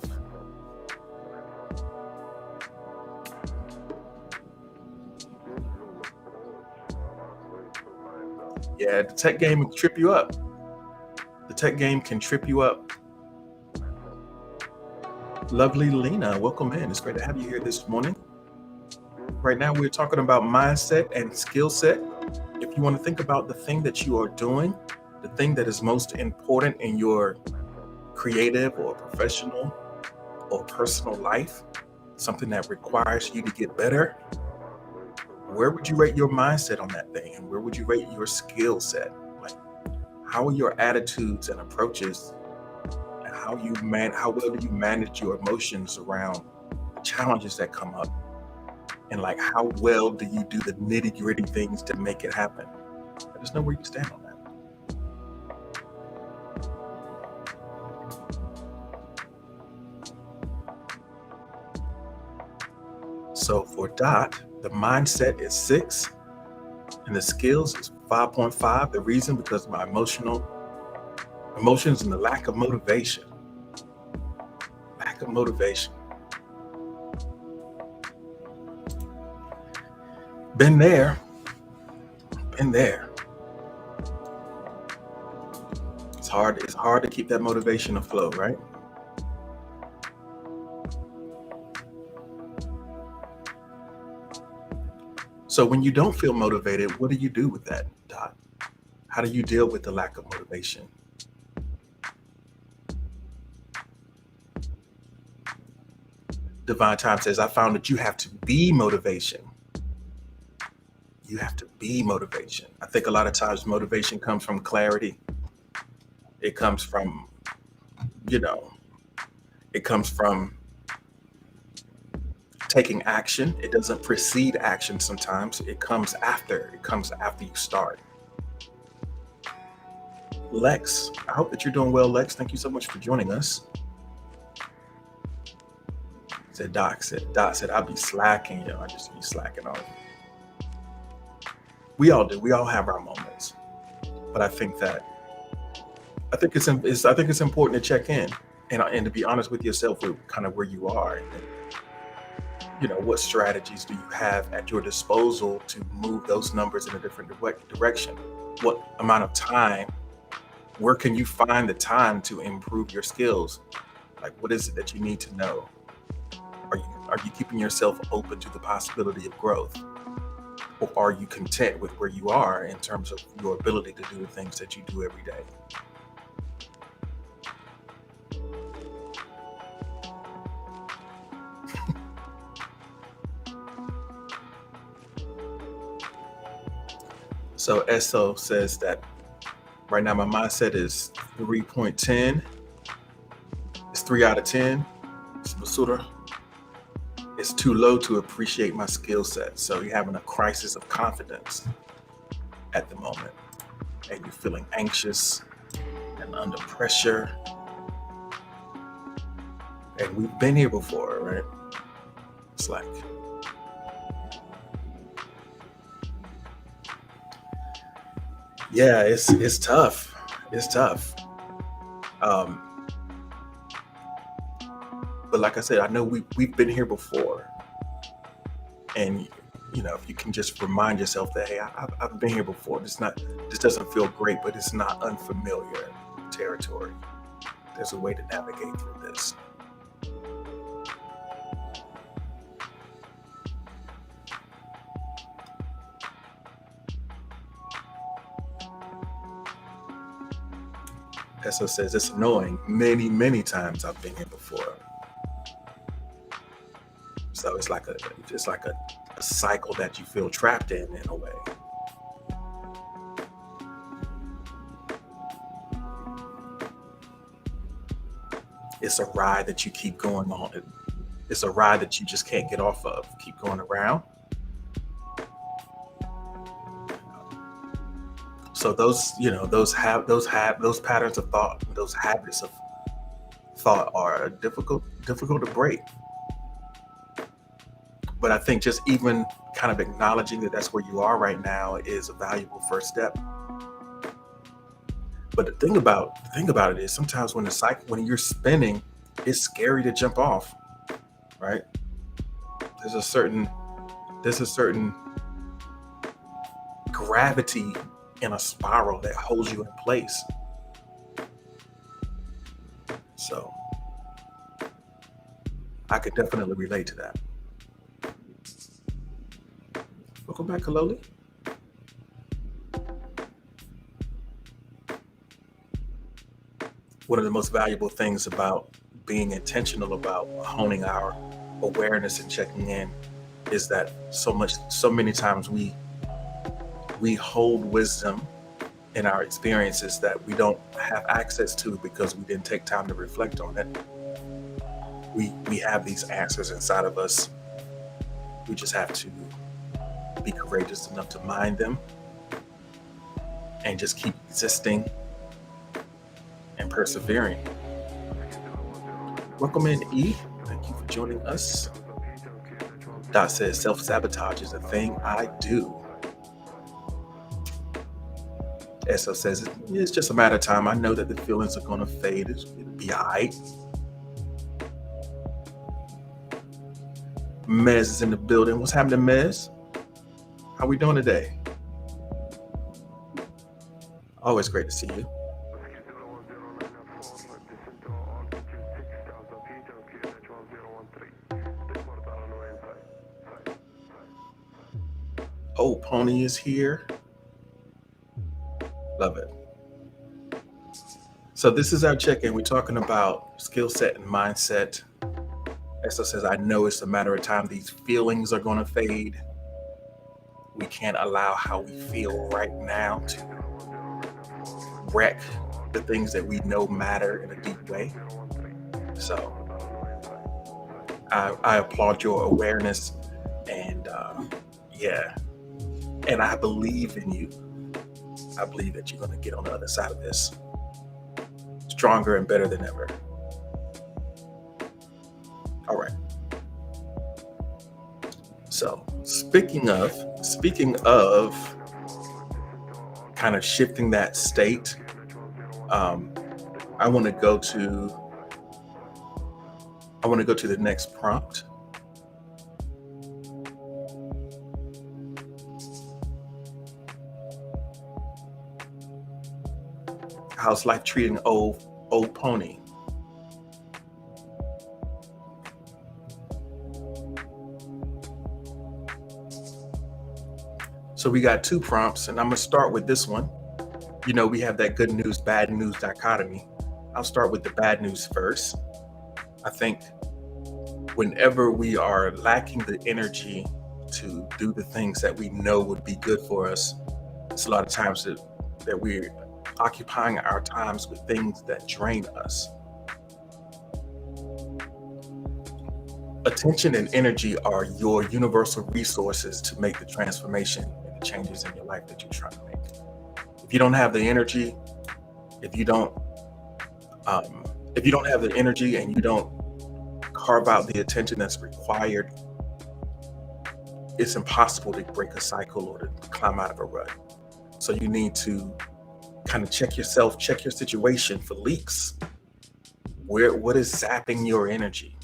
Yeah, the tech game can trip you up. The tech game can trip you up. Lovely Lena, welcome in. It's great to have you here this morning. Right now, we're talking about mindset and skill set. If you want to think about the thing that you are doing, the thing that is most important in your creative or professional or personal life, something that requires you to get better, where would you rate your mindset on that thing? And where would you rate your skill set? Like, how are your attitudes and approaches? And how well do you manage your emotions around challenges that come up? And like, how well do you do the nitty-gritty things to make it happen? Let us know where you stand on that. So for Dot, the mindset is 6 and the skills is 5.5. The reason, because of my emotions and the lack of motivation. Lack of motivation. Been there. It's hard to keep that motivation afloat, right? So when you don't feel motivated, what do you do with that, Dot? How do you deal with the lack of motivation? Divine Time says, I found that you have to be motivation. You have to be motivation. I think a lot of times motivation comes from clarity. It comes from, it comes from taking action. It doesn't precede action sometimes. It comes after you start. Lex, I hope that you're doing well, Lex. Thank you so much for joining us. Dot said, I'll be slacking, I just be slacking off. We all do. We all have our moments. But I think it's important to check in and to be honest with yourself with kind of where you are. And, what strategies do you have at your disposal to move those numbers in a different direction? What amount of time? Where can you find the time to improve your skills? Like, what is it that you need to know? Are you keeping yourself open to the possibility of growth? Or are you content with where you are in terms of your ability to do the things that you do every day? So Esso says that right now my mindset is 3.10. It's 3 out of 10. It's Basura. It's too low to appreciate my skill set. So you're having a crisis of confidence at the moment. and you're feeling anxious and under pressure. And we've been here before, right? It's like, yeah, it's tough. It's tough. Um, but like I said, I know we've been here before, and if you can just remind yourself that, hey, I've been here before. This doesn't feel great, but it's not unfamiliar territory. There's a way to navigate through this. Peso says it's annoying. Many, many times I've been here before. So it's like a cycle that you feel trapped in a way. It's a ride that you keep going on. It's a ride that you just can't get off of. Keep going around. So those patterns of thought, those habits of thought are difficult to break. But I think just even kind of acknowledging that that's where you are right now is a valuable first step. But the thing about it is sometimes when you're spinning, it's scary to jump off, right? There's a certain there's a certain gravity in a spiral that holds you in place. So I could definitely relate to that. Welcome back, Kaloli. One of the most valuable things about being intentional about honing our awareness and checking in is that so many times we hold wisdom in our experiences that we don't have access to because we didn't take time to reflect on it. We have these answers inside of us. We just have to be courageous enough to mind them and just keep existing and persevering. Welcome in, E. Thank you for joining us. Dot says self-sabotage is a thing I do. Eso says it's just a matter of time. I know that the feelings are going to fade. It'll be all right. Mez is in the building. What's happening, Mez? How we doing today? Always great to see you. Oh, Pony is here. Love it. So this is our check-in. We're talking about skill set and mindset. Eso says, I know it's a matter of time. These feelings are going to fade. We can't allow how we feel right now to wreck the things that we know matter in a deep way. So I applaud your awareness, and yeah, and I believe in you. I believe that you're going to get on the other side of this stronger and better than ever. All right. So speaking of kind of shifting that state, I want to go to the next prompt. How's life treating old Pony? So we got two prompts, and I'm gonna start with this one. We have that good news, bad news dichotomy. I'll start with the bad news first. I think whenever we are lacking the energy to do the things that we know would be good for us, it's a lot of times that we're occupying our times with things that drain us. Attention and energy are your universal resources to make the transformation and the changes in your life that you're trying to make. If you don't have the energy, if you don't um, if you don't have the energy and you don't carve out the attention that's required, it's impossible to break a cycle or to climb out of a rut. So you need to kind of check yourself, check your situation for leaks. What is zapping your energy?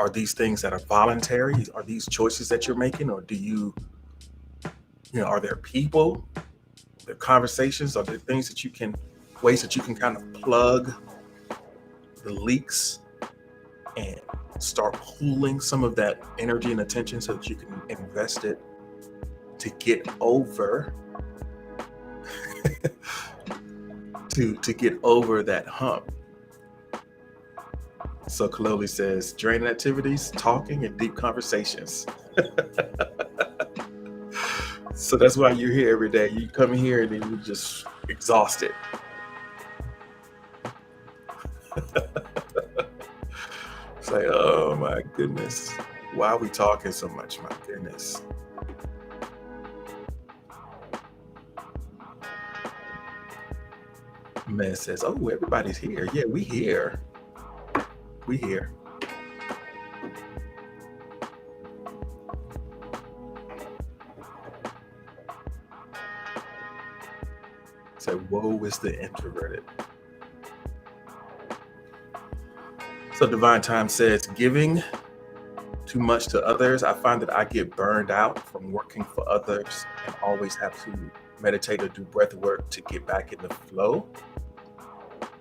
Are these things that are voluntary? Are these choices that you're making? Or do are there people, there conversations, are there things that you can, ways that you can kind of plug the leaks and start pooling some of that energy and attention so that you can invest it to get over to get over that hump. So Kaloli says, draining activities, talking, and deep conversations. So that's why you're here every day. You come here and then you just exhausted. It's like, oh my goodness. Why are we talking so much? My goodness. Man says, oh, everybody's here. Yeah, we here. We here. So woe is the introverted. So Divine Time says, giving too much to others. I find that I get burned out from working for others and always have to meditate or do breath work to get back in the flow.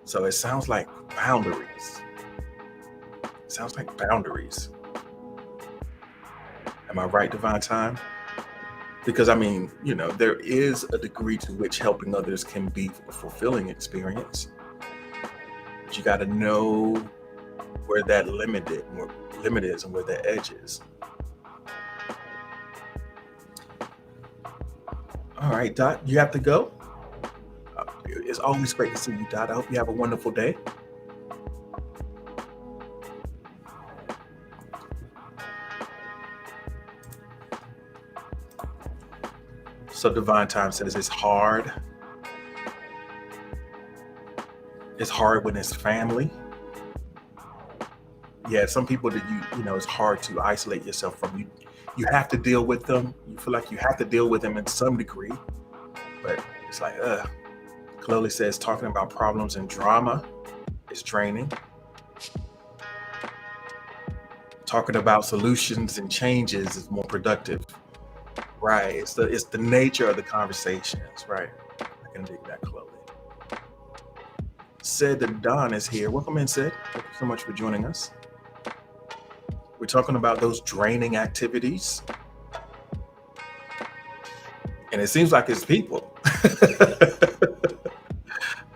So it sounds like boundaries. It sounds like boundaries. Am I right, Divine Time? Because I mean, there is a degree to which helping others can be a fulfilling experience. But you got to know where that limit is and where the edge is. All right, Dot, you have to go. It's always great to see you, Dot. I hope you have a wonderful day. So Divine Time says it's hard. It's hard when it's family. Yeah, some people that it's hard to isolate yourself from. You have to deal with them. You feel like you have to deal with them in some degree. But it's like, Chloe says talking about problems and drama is draining. Talking about solutions and changes is more productive. Right. It's the nature of the conversations, right? I can dig that, Chloe. Sid the Don is here. Welcome in, Sid. Thank you so much for joining us. We're talking about those draining activities. And it seems like it's people.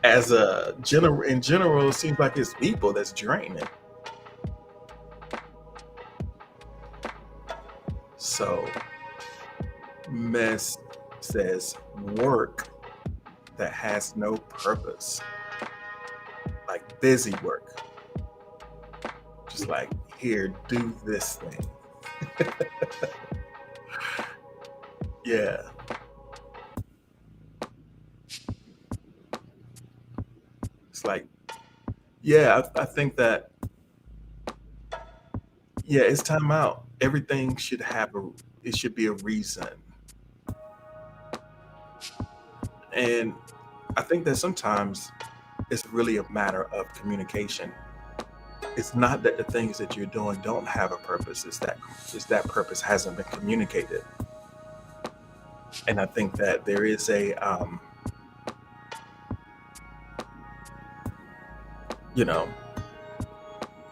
In general, it seems like it's people that's draining. So Mess says work that has no purpose, like busy work, just like, here, do this thing. Yeah. It's like, yeah, I think that, yeah, it's time out. Everything should it should be a reason. And I think that sometimes it's really a matter of communication. It's not that the things that you're doing don't have a purpose. It's that purpose hasn't been communicated. And I think that there is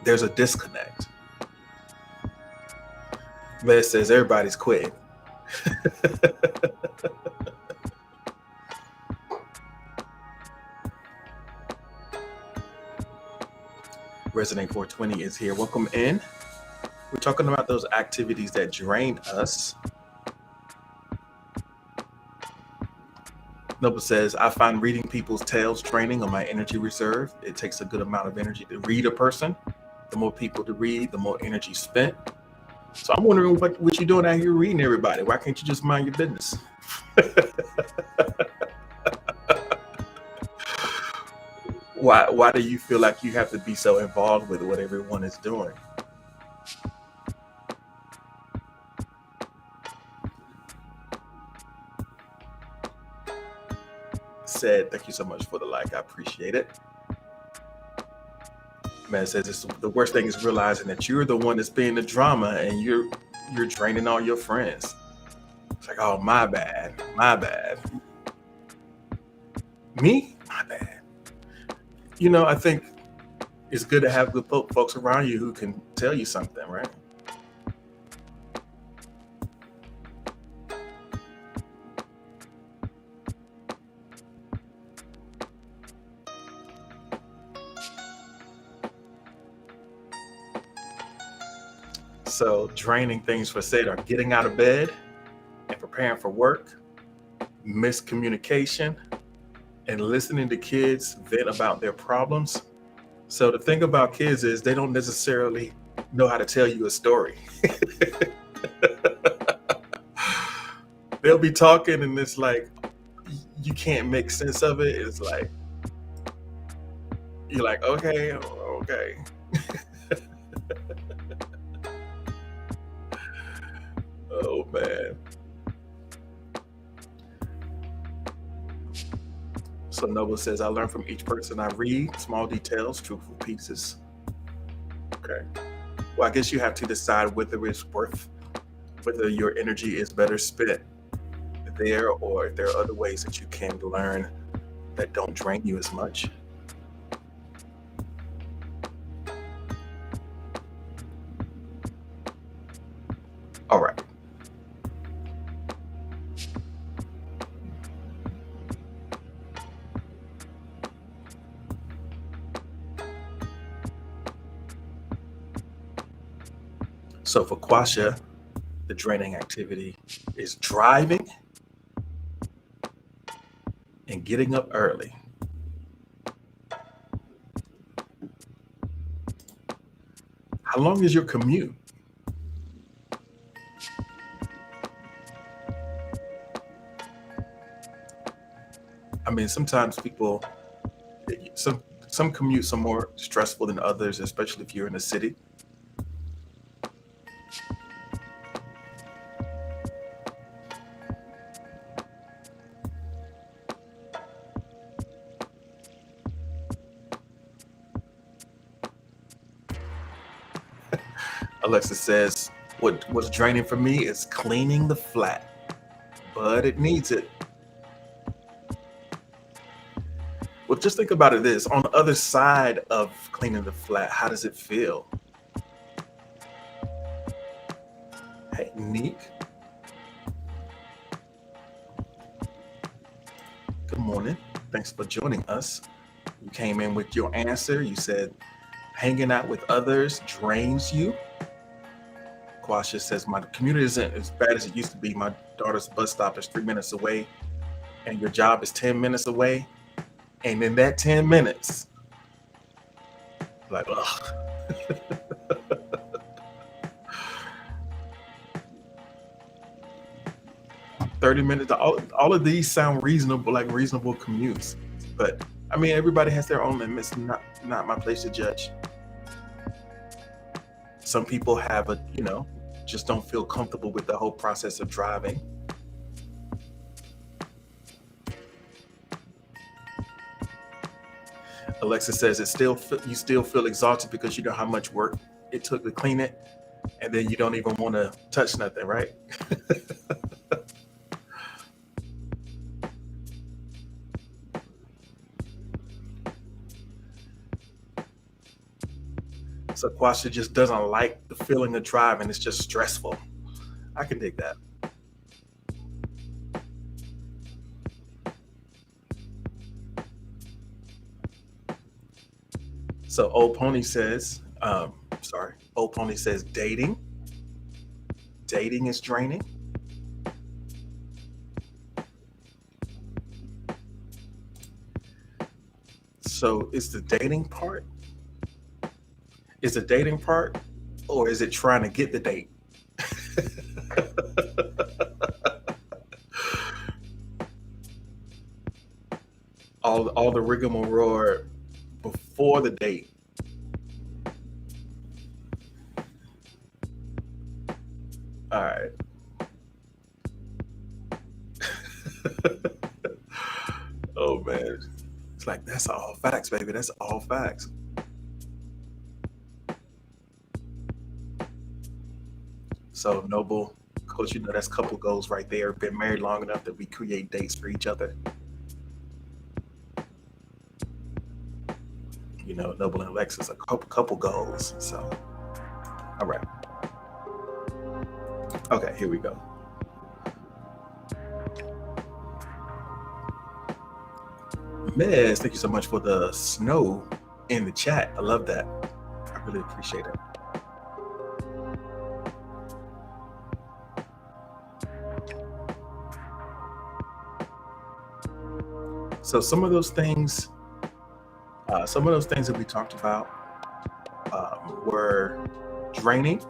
there's a disconnect. But it says everybody's quitting. Resonate 420 is here. Welcome in. We're talking about those activities that drain us. Noble says, I find reading people's tales draining on my energy reserve. It takes a good amount of energy to read a person. The more people to read, the more energy spent. So I'm wondering what you're doing out here reading everybody. Why can't you just mind your business? Why do you feel like you have to be so involved with what everyone is doing? Said, thank you so much for the like. I appreciate it. Man says it's the worst thing is realizing that you're the one that's being the drama and you're draining all your friends. It's like, oh, my bad, my bad. Me, my bad. I think it's good to have good folks around you who can tell you something, right? So draining things for said are getting out of bed and preparing for work, miscommunication, and listening to kids vent about their problems. So the thing about kids is they don't necessarily know how to tell you a story. They'll be talking and it's like you can't make sense of it. It's like you're like, okay, okay. Oh man. So Noble says, I learn from each person I read, small details, truthful pieces. Okay. Well, I guess you have to decide whether your energy is better spent there or if there are other ways that you can learn that don't drain you as much. All right. So for Quasha, the draining activity is driving and getting up early. How long is your commute? I mean, sometimes some commutes are more stressful than others, especially if you're in a city. Alexa says, what's draining for me is cleaning the flat, but it needs it. Well, just think about it this on the other side of cleaning the flat, how does it feel? Hey, Neek. Good morning. Thanks for joining us. You came in with your answer. You said hanging out with others drains you. Quasha says, my commute isn't as bad as it used to be. My daughter's bus stop is 3 minutes away, and your job is 10 minutes away. And in that 10 minutes, like, ugh. 30 minutes, all of these sound reasonable, like reasonable commutes. But I mean, everybody has their own limits, not my place to judge. Some people have just don't feel comfortable with the whole process of driving. Alexa says you still feel exhausted because you know how much work it took to clean it, and then you don't even want to touch nothing, right? So Quasha just doesn't like the feeling of driving. It's just stressful. I can dig that. So Old Pony says, dating. Dating is draining. So is the dating part? Is the dating part, or is it trying to get the date? all the rigmarole before the date. All right. Oh man, it's like that's all facts, baby. That's all facts. So Noble, coach, you know that's couple goals right there. Been married long enough that we create dates for each other. You know, Noble and Alexis a couple goals. So, all right. Okay, here we go. Miz, thank you so much for the snow in the chat. I love that. I really appreciate it. So some of those things that we talked about were draining.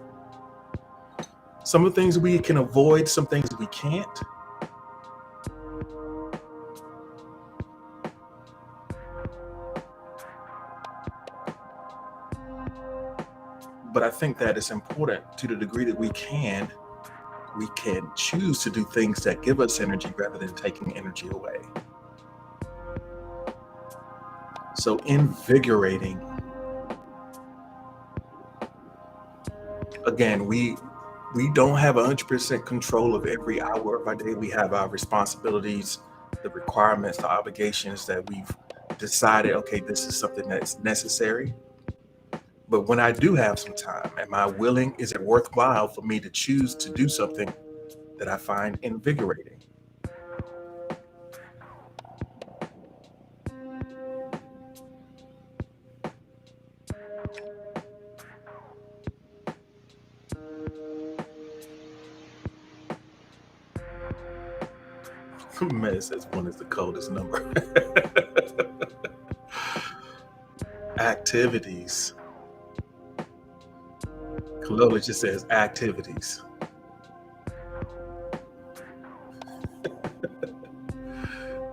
Some of the things we can avoid, some things we can't. But I think that it's important to the degree that we can choose to do things that give us energy rather than taking energy away. So invigorating. Again, we don't have 100% control of every hour of our day. We have our responsibilities, the requirements, the obligations that we've decided, okay, this is something that's necessary. But when I do have some time, am I willing, is it worthwhile for me to choose to do something that I find invigorating? Man says one is the coldest number. Activities. Kalola just says activities.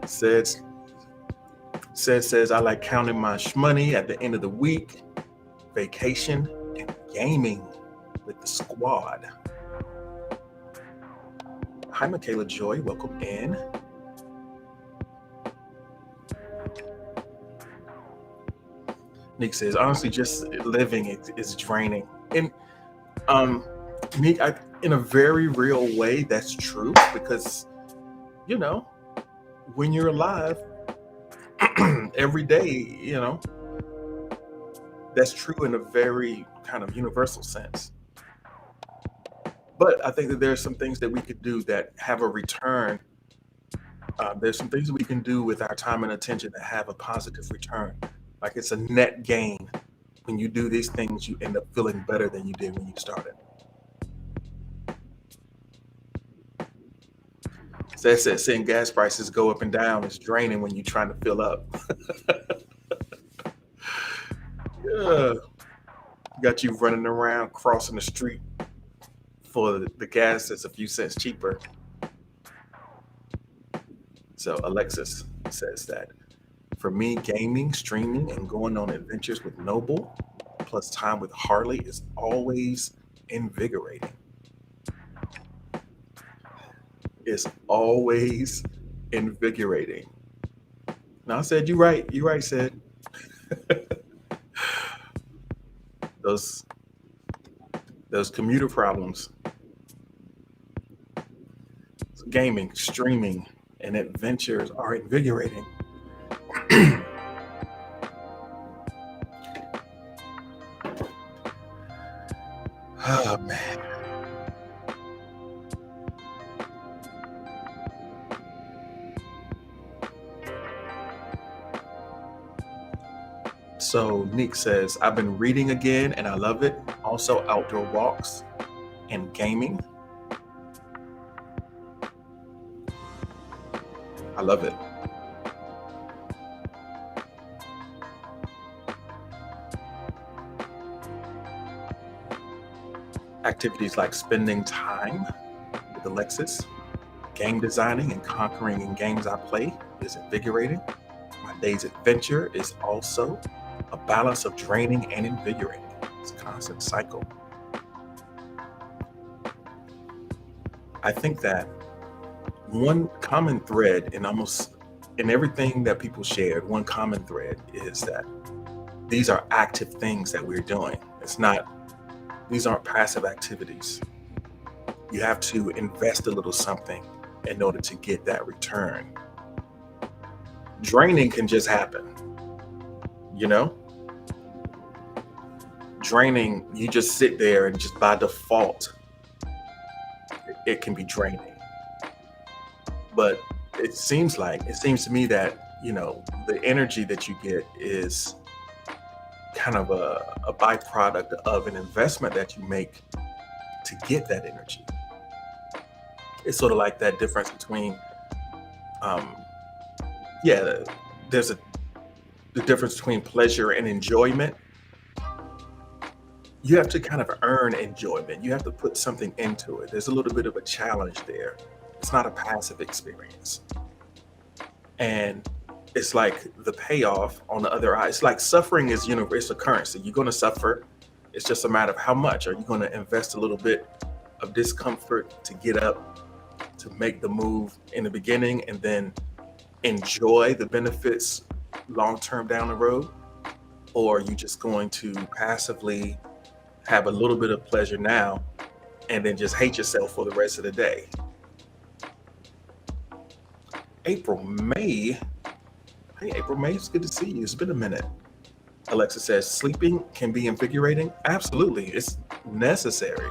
says I like counting my shmoney at the end of the week, vacation, and gaming with the squad. Hi, Michaela Joy. Welcome in. Nick says, honestly, just living is draining. And Nick, in a very real way, that's true because, you know, when you're alive every day, you know, that's true in a very kind of universal sense. But I think that there's some things that we could do that have a return. There's some things that we can do with our time and attention that have a positive return. Like it's a net gain. When you do these things, you end up feeling better than you did when you started. Says that seeing gas prices go up and down is draining when you're trying to fill up. Yeah. Got you running around crossing the street for the gas that's a few cents cheaper. So Alexis says that for me, gaming, streaming, and going on adventures with Noble, plus time with Harley is always invigorating. It's always invigorating. Now I said, you're right, Sid. Those commuter problems. So gaming, streaming, and adventures are invigorating. Oh man. So Nick says, I've been reading again and I love it. Also outdoor walks and gaming. I love it. Activities like spending time with Alexis, game designing and conquering in games I play is invigorating. My day's adventure is also a balance of draining and invigorating. It's a constant cycle. I think that one common thread in everything that people shared, one common thread is that these are active things that we're doing. These aren't passive activities. You have to invest a little something in order to get that return. Draining can just happen, you know? Draining, you just sit there and just by default, it can be draining. But it seems to me that, the energy that you get is kind of a byproduct of an investment that you make to get that energy. It's sort of like that difference between, there's the difference between pleasure and enjoyment. You have to kind of earn enjoyment. You have to put something into it. There's a little bit of a challenge there. It's not a passive experience. And it's like the payoff on the other eye. It's like suffering is universal currency. You're going to suffer. It's just a matter of how much. Are you going to invest a little bit of discomfort to get up, to make the move in the beginning, and then enjoy the benefits long-term down the road? Or are you just going to passively have a little bit of pleasure now and then just hate yourself for the rest of the day? April May. Hey, April May, it's good to see you. It's been a minute. Alexa says, sleeping can be invigorating. Absolutely. It's necessary.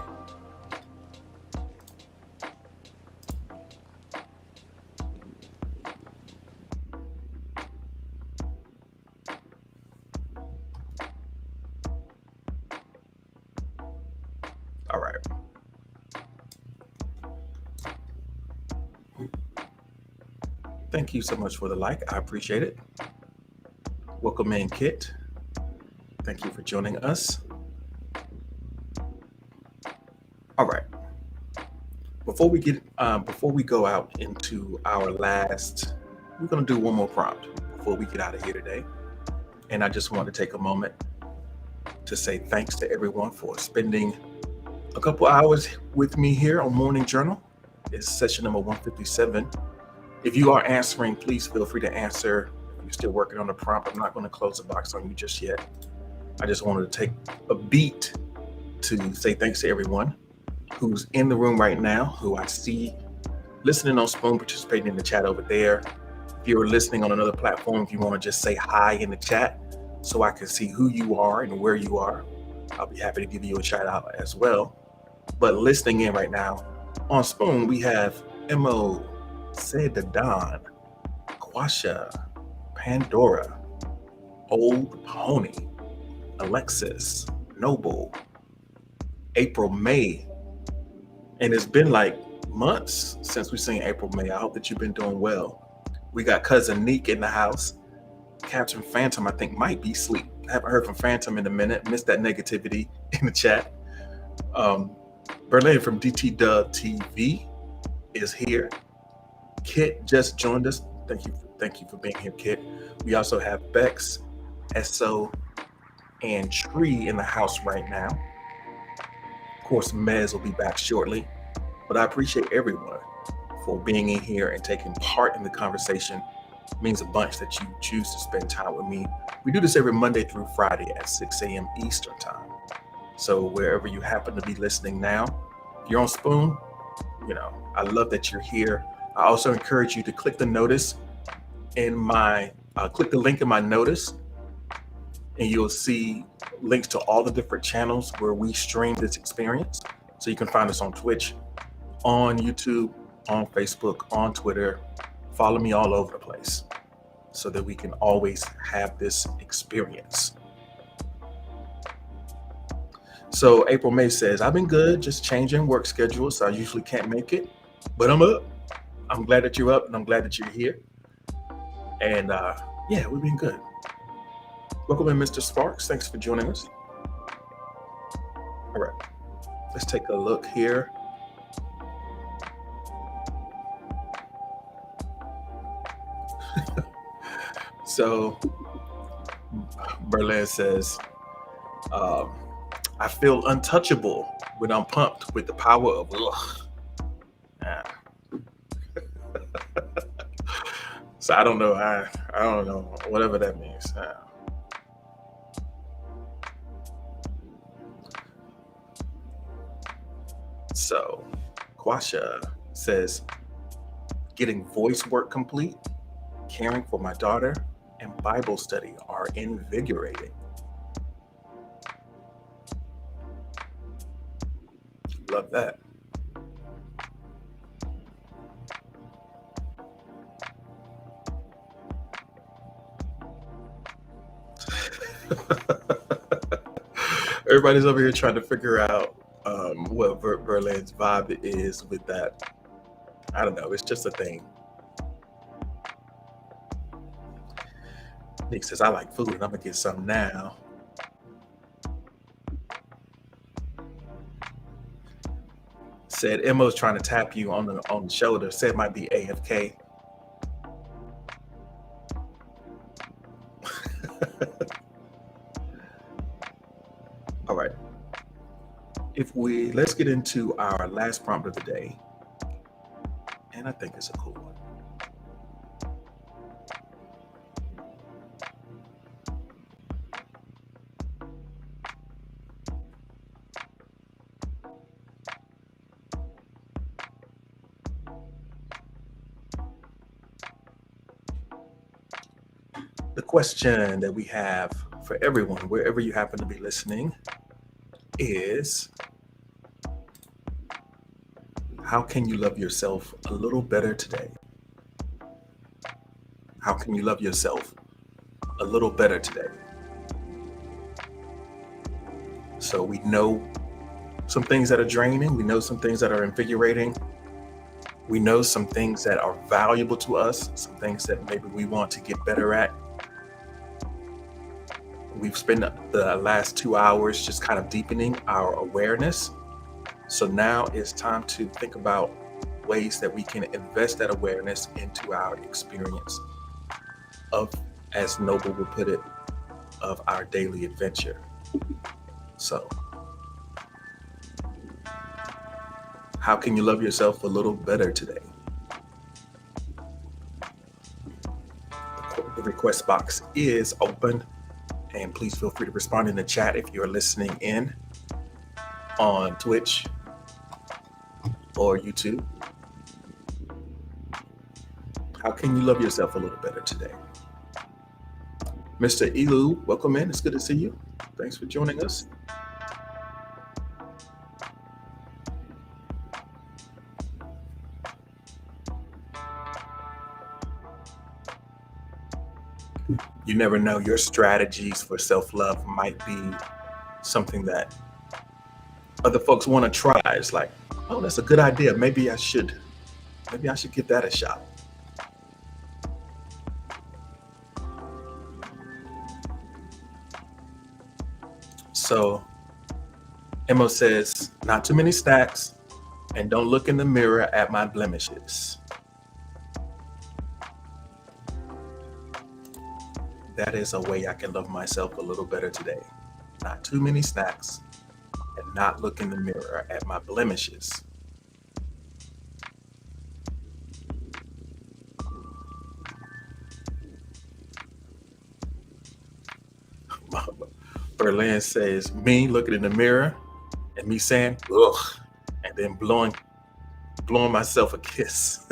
All right. Thank you so much for the like. I appreciate it. Welcome in, Kit. Thank you for joining us. All right. Before we go out into our last, we're going to do one more prompt before we get out of here today. And I just want to take a moment to say thanks to everyone for spending a couple hours with me here on Morning Journal. It's session number 157. If you are answering, please feel free to answer. If you're still working on the prompt, I'm not going to close the box on you just yet. I just wanted to take a beat to say thanks to everyone who's in the room right now, who I see listening on Spoon, participating in the chat over there. If you're listening on another platform, if you want to just say hi in the chat so I can see who you are and where you are, I'll be happy to give you a shout out as well. But listening in right now on Spoon, we have Mo, Sedadan, Quasha, Pandora, Old Pony, Alexis, Noble, April May. And it's been like months since we've seen April May. I hope that you've been doing well. We got Cousin Neek in the house. Captain Phantom, I think, might be asleep. I haven't heard from Phantom in a minute. Missed that negativity in the chat. Berlin from DT Dub TV is here. Kit just joined us. Thank you for being here, Kit. We also have Bex, SO, and Tree in the house right now. Of course, Mez will be back shortly. But I appreciate everyone for being in here and taking part in the conversation. It means a bunch that you choose to spend time with me. We do this every Monday through Friday at 6 a.m. Eastern time. So wherever you happen to be listening now, if you're on Spoon, I love that you're here. I also encourage you to click the notice click the link in my notice, and you'll see links to all the different channels where we stream this experience. So you can find us on Twitch, on YouTube, on Facebook, on Twitter. Follow me all over the place so that we can always have this experience. So April May says, I've been good, just changing work schedules. So I usually can't make it, but I'm up. I'm glad that you're up, and I'm glad that you're here. And we've been good. Welcome in, Mr. Sparks. Thanks for joining us. All right, let's take a look here. So Berlin says, um, I feel untouchable when I'm pumped with the power of ugh. Ah. So I don't know. I don't know. Whatever that means. So Quasha says, getting voice work complete, caring for my daughter, and Bible study are invigorating. Love that. Everybody's over here trying to figure out what Berlin's vibe is with that. I don't know. It's just a thing. Nick says, I like food and I'm going to get some now. Said Emo's trying to tap you on the shoulder. Said it might be AFK. All right. Let's get into our last prompt of the day. And I think it's a cool one. The question that we have for everyone, wherever you happen to be listening, is how can you love yourself a little better today? How can you love yourself a little better today? So we know some things that are draining. We know some things that are invigorating. We know some things that are valuable to us, some things that maybe we want to get better at. We've spent the last 2 hours just kind of deepening our awareness. So now it's time to think about ways that we can invest that awareness into our experience of, as Noble would put it, of our daily adventure. So, how can you love yourself a little better today? The request box is open, and please feel free to respond in the chat if you're listening in on Twitch or YouTube. How can you love yourself a little better today? Mr. Elu, welcome in. It's good to see you. Thanks for joining us. You never know, your strategies for self-love might be something that other folks want to try. It's like, oh, that's a good idea. Maybe I should give that a shot. So Emma says, not too many snacks and don't look in the mirror at my blemishes. That is a way I can love myself a little better today. Not too many snacks and not look in the mirror at my blemishes. Berlin says, me looking in the mirror and me saying, ugh, and then blowing myself a kiss.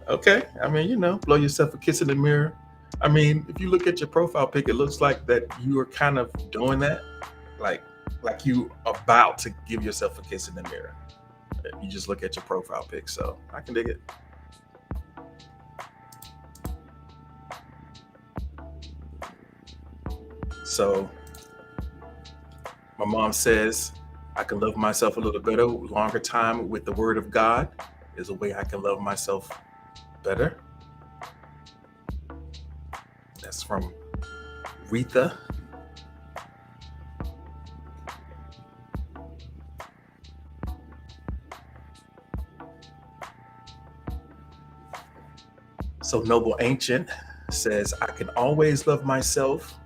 Okay, I mean, blow yourself a kiss in the mirror. I mean, if you look at your profile pic, it looks like that you are kind of doing that, like you about to give yourself a kiss in the mirror. You just look at your profile pic, so I can dig it. So my mom says, I can love myself a little better. Longer time with the word of God is a way I can love myself better. That's from Retha. So Noble Ancient says, I can always love myself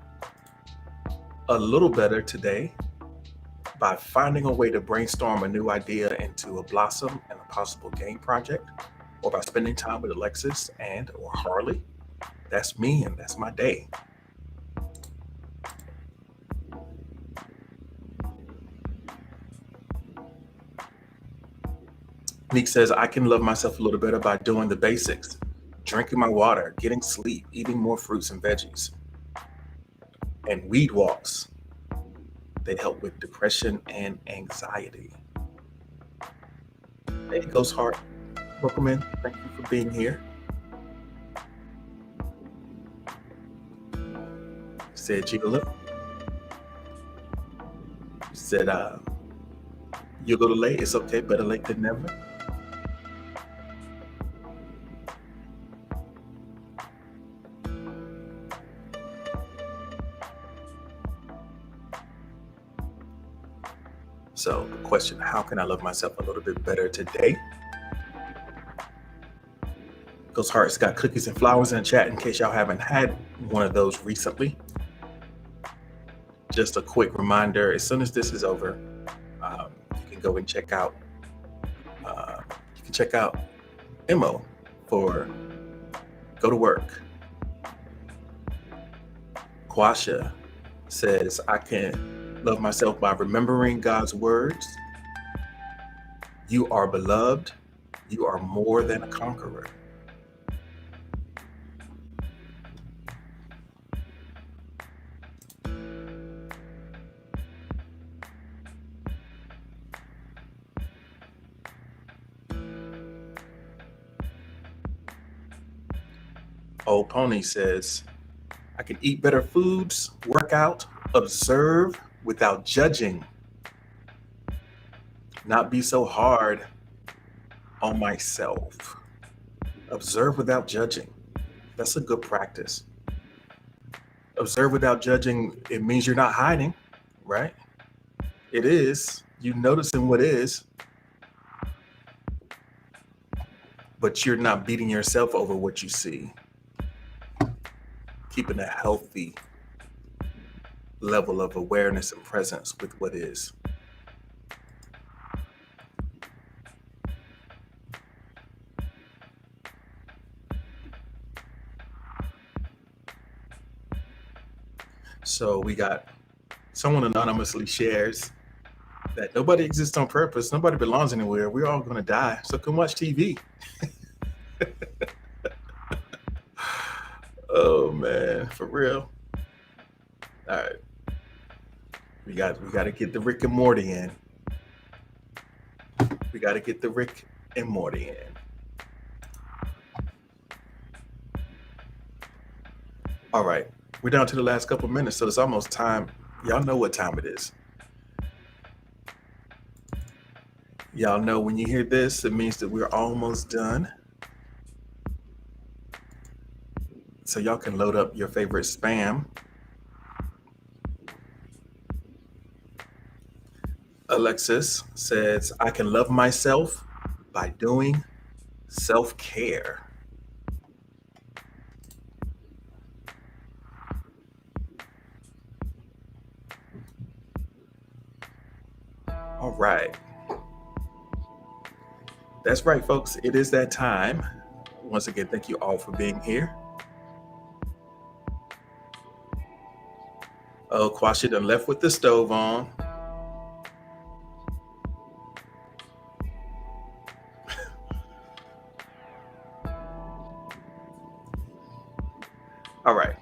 a little better today by finding a way to brainstorm a new idea into a blossom and a possible game project, or by spending time with Alexis and or Harley. That's me and that's my day. Meek says, I can love myself a little better by doing the basics, drinking my water, getting sleep, eating more fruits and veggies, and weed walks. They help with depression and anxiety. Hey, Ghost Heart, welcome in. Thank you for being here. Said Gigolo. Said, you're a little late. It's okay. Better late than never. So the question, how can I love myself a little bit better today? Ghost Heart's got cookies and flowers in the chat in case y'all haven't had one of those recently. Just a quick reminder, as soon as this is over, you can go and check out Imo for Go to Work. Quasha says, I can love myself by remembering God's words. You are beloved. You are more than a conqueror. Old Pony says, I can eat better foods, work out, observe without judging, not be so hard on myself. Observe without judging. That's a good practice. Observe without judging, it means you're not hiding, right? It is. You noticing what is, but you're not beating yourself over what you see. Keeping a healthy level of awareness and presence with what is. So we got someone anonymously shares that nobody exists on purpose. Nobody belongs anywhere. We're all going to die. So come watch TV. Oh man, for real. All right. We got to get the Rick and Morty in. We got to get the Rick and Morty in. All right. We're down to the last couple minutes, so it's almost time. Y'all know what time it is. Y'all know when you hear this, it means that we're almost done. So y'all can load up your favorite spam. Alexis says, I can love myself by doing self-care. All right. That's right, folks. It is that time. Once again, thank you all for being here. Oh, Quasha done left with the stove on. All right.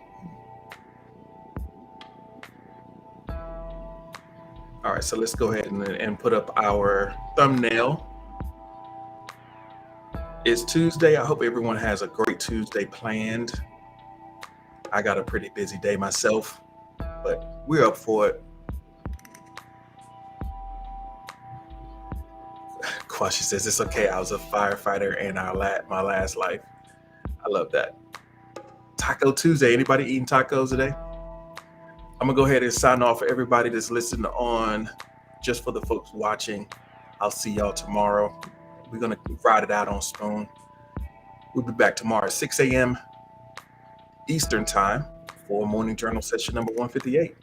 All right, so let's go ahead and put up our thumbnail. It's Tuesday. I hope everyone has a great Tuesday planned. I got a pretty busy day myself, but we're up for it. Quasha says, it's okay. I was a firefighter in my last life. I love that. Taco Tuesday. Anybody eating tacos today? I'm going to go ahead and sign off for everybody that's listening on. Just for the folks watching, I'll see y'all tomorrow. We're going to ride it out on Spoon. We'll be back tomorrow at 6 a.m. Eastern Time for Morning Journal session number 158.